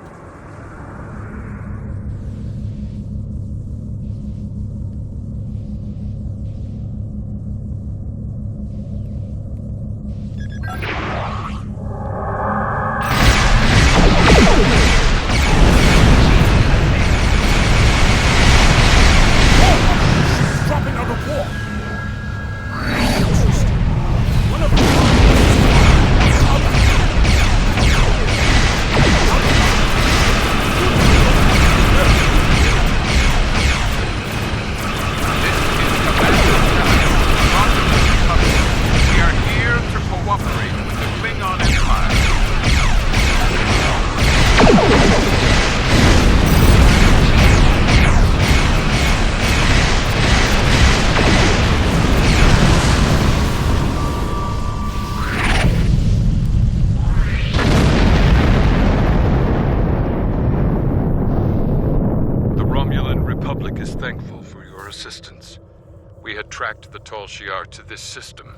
Tracked the Tall Shi'ar to this system,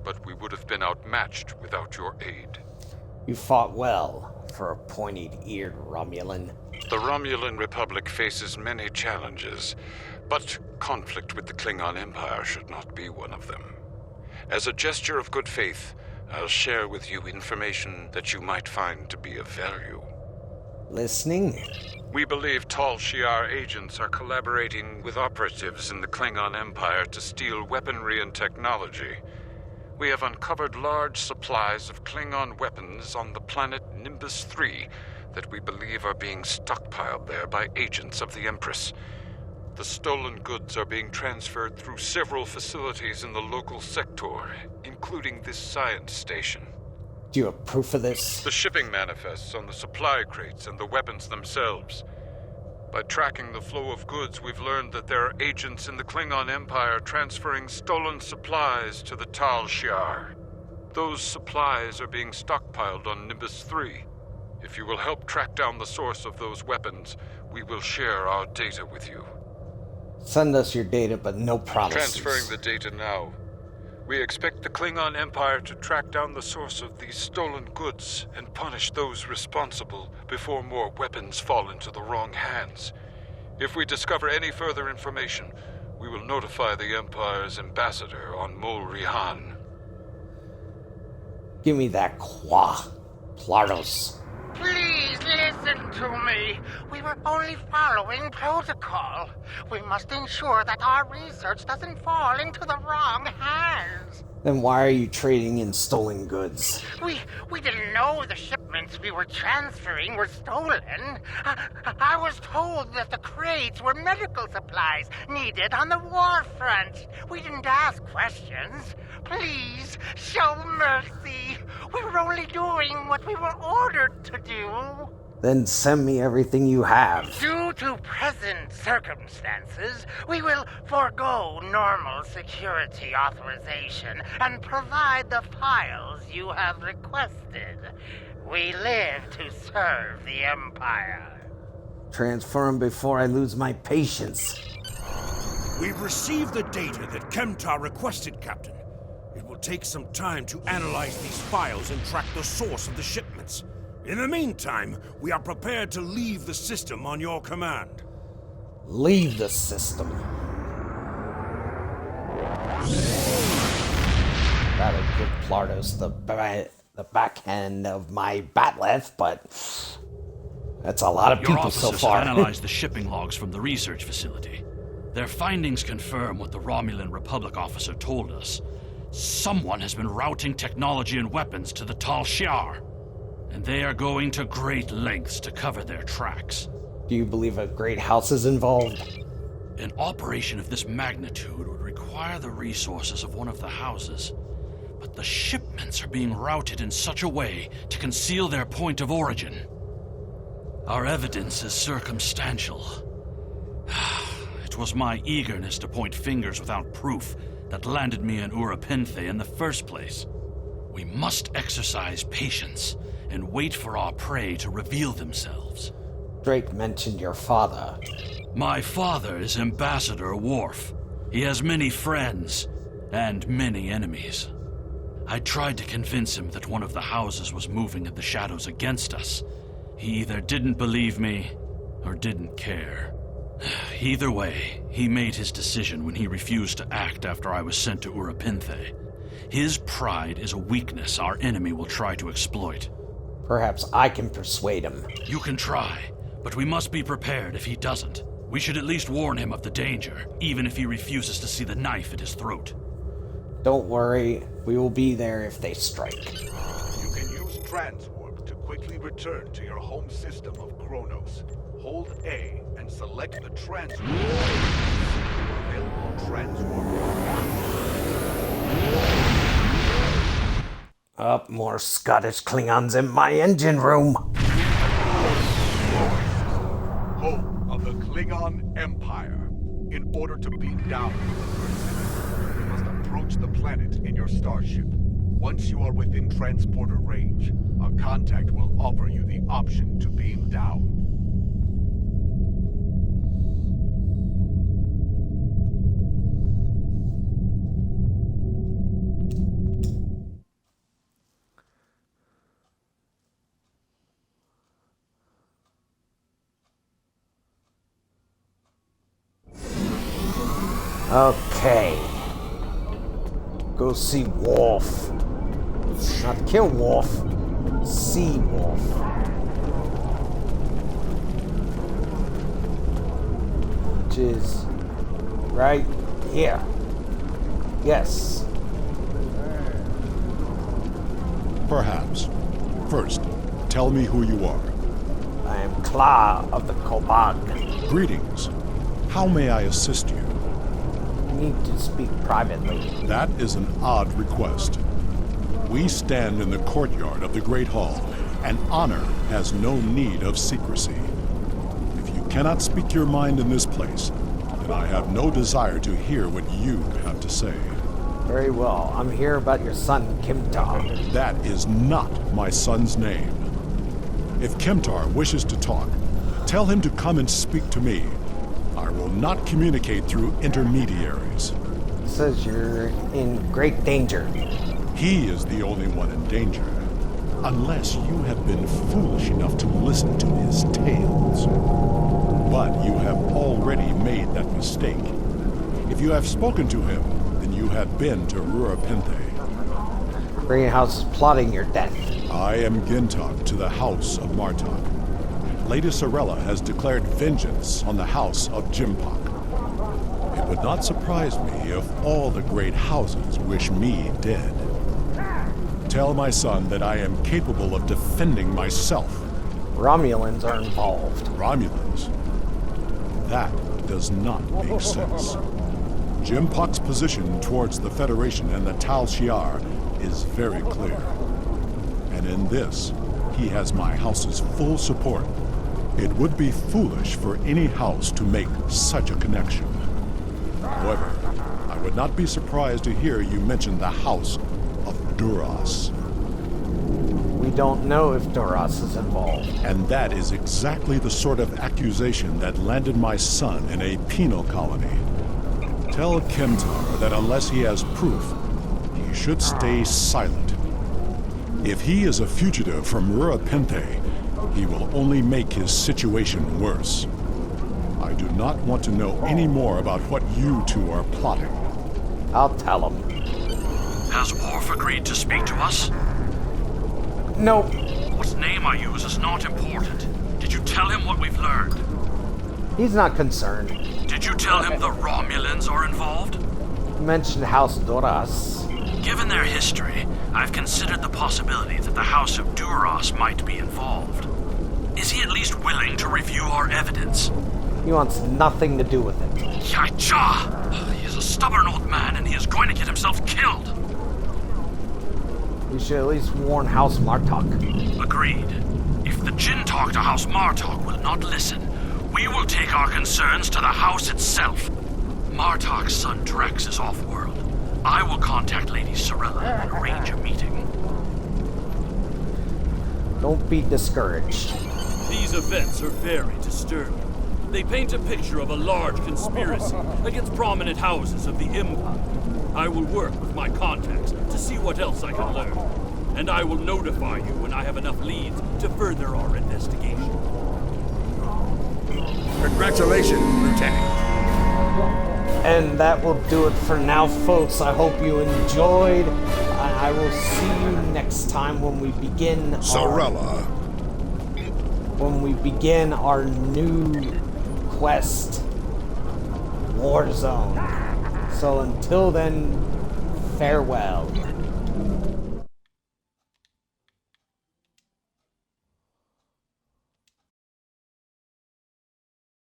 but we would have been outmatched without your aid. You fought well for a pointy-eared Romulan. The Romulan Republic faces many challenges, but conflict with the Klingon Empire should not be one of them. As a gesture of good faith, I'll share with you information that you might find to be of value. Listening? We believe Tal Shiar agents are collaborating with operatives in the Klingon Empire to steal weaponry and technology. We have uncovered large supplies of Klingon weapons on the planet Nimbus 3 that we believe are being stockpiled there by agents of the Empress. The stolen goods are being transferred through several facilities in the local sector, including this science station. Do you have proof of this? The shipping manifests on the supply crates and the weapons themselves. By tracking the flow of goods, we've learned that there are agents in the Klingon Empire transferring stolen supplies to the Tal Shiar. Those supplies are being stockpiled on Nimbus 3. If you will help track down the source of those weapons, we will share our data with you. Send us your data, but no promises. Transferring the data now. We expect the Klingon Empire to track down the source of these stolen goods and punish those responsible before more weapons fall into the wrong hands. If we discover any further information, we will notify the Empire's ambassador on Mol Rihan. Give me that qua. Plardos. Please listen to me. We were only following protocol. We must ensure that our research doesn't fall into the wrong hands. Then why are you trading in stolen goods? We didn't know the shipments we were transferring were stolen. I was told that the crates were medical supplies needed on the war front. We didn't ask questions. Please, show mercy. We were only doing what we were ordered to do. Then send me everything you have. Due to present circumstances, we will forego normal security authorization and provide the files you have requested. We live to serve the Empire. Transfer them before I lose my patience. We've received the data that Kemtar requested, Captain. It will take some time to analyze these files and track the source of the shipments. In the meantime, we are prepared to leave the system on your command. Leave the system. That'll give Plardos the backhand of my batleth, but that's a lot of people so far. Your officers have analyzed the shipping logs from the research facility. Their findings confirm what the Romulan Republic officer told us. Someone has been routing technology and weapons to the Tal Shiar, and they are going to great lengths to cover their tracks. Do you believe a great house is involved? An operation of this magnitude would require the resources of one of the houses, but the shipments are being routed in such a way to conceal their point of origin. Our evidence is circumstantial. It was my eagerness to point fingers without proof that landed me in Urapinthe in the first place. We must exercise patience and wait for our prey to reveal themselves. Drake mentioned your father. My father is Ambassador Worf. He has many friends and many enemies. I tried to convince him that one of the houses was moving in the shadows against us. He either didn't believe me or didn't care. Either way, he made his decision when he refused to act after I was sent to Urapinthe. His pride is a weakness our enemy will try to exploit. Perhaps I can persuade him. You can try, but we must be prepared if he doesn't. We should at least warn him of the danger, even if he refuses to see the knife at his throat. Don't worry, we will be there if they strike. You can use transwarp to quickly return to your home system of Kronos. Hold A and select the transwarp. Available transwarp. Up, more Scottish Klingons in my engine room. Home of the Klingon Empire. In order to beam down from the first system, you must approach the planet in your starship. Once you are within transporter range, a contact will offer you the option to beam down. Okay. Go see Wolf. Not kill Wolf. See Wolf. Which is right here. Yes. Perhaps. First, tell me who you are. I am Kla of the Kobag. Greetings. How may I assist you? Need to speak privately. That is an odd request. We stand in the courtyard of the Great Hall, and honor has no need of secrecy. If you cannot speak your mind in this place, then I have no desire to hear what you have to say. Very well. I'm here about your son, Kimtar. That is not my son's name. If Kimtar wishes to talk, tell him to come and speak to me. I will not communicate through intermediaries. Says you're in great danger. He is the only one in danger, unless you have been foolish enough to listen to his tales. But you have already made that mistake. If you have spoken to him, then you have been to Rurapente. Green House is plotting your death. I am Gintok to the House of Martok. Lady Sorella has declared vengeance on the House of Jimpak. It would not surprise me if all the great houses wish me dead. Tell my son that I am capable of defending myself. Romulans are involved. Romulans? That does not make sense. Jimpak's position towards the Federation and the Tal Shiar is very clear. And in this, he has my house's full support. It would be foolish for any house to make such a connection. However, I would not be surprised to hear you mention the House of Duras. We don't know if Duras is involved. And that is exactly the sort of accusation that landed my son in a penal colony. Tell Kimtar that unless he has proof, he should stay silent. If he is a fugitive from Rurapente, he will only make his situation worse. I do not want to know any more about what you two are plotting. I'll tell him. Has Worf agreed to speak to us? No. What name I use is not important. Did you tell him what we've learned? He's not concerned. Did you tell him the Romulans are involved? You mentioned House Duras. Given their history, I've considered the possibility that the House of Duras might be involved. Is he at least willing to review our evidence? He wants nothing to do with it. Yacha! He is a stubborn old man and he is going to get himself killed. We should at least warn House Martok. Agreed. If the Jinn talk to House Martok will not listen, we will take our concerns to the house itself. Martok's son Drex is off-world. I will contact Lady Sorella and arrange a meeting. Don't be discouraged. These events are very disturbing. They paint a picture of a large conspiracy against prominent houses of the Empire. I will work with my contacts to see what else I can learn. And I will notify you when I have enough leads to further our investigation. Congratulations, Lieutenant. And that will do it for now, folks. I hope you enjoyed. I will see you next time when we begin Sorella. When we begin our new quest, Warzone. So until then, farewell.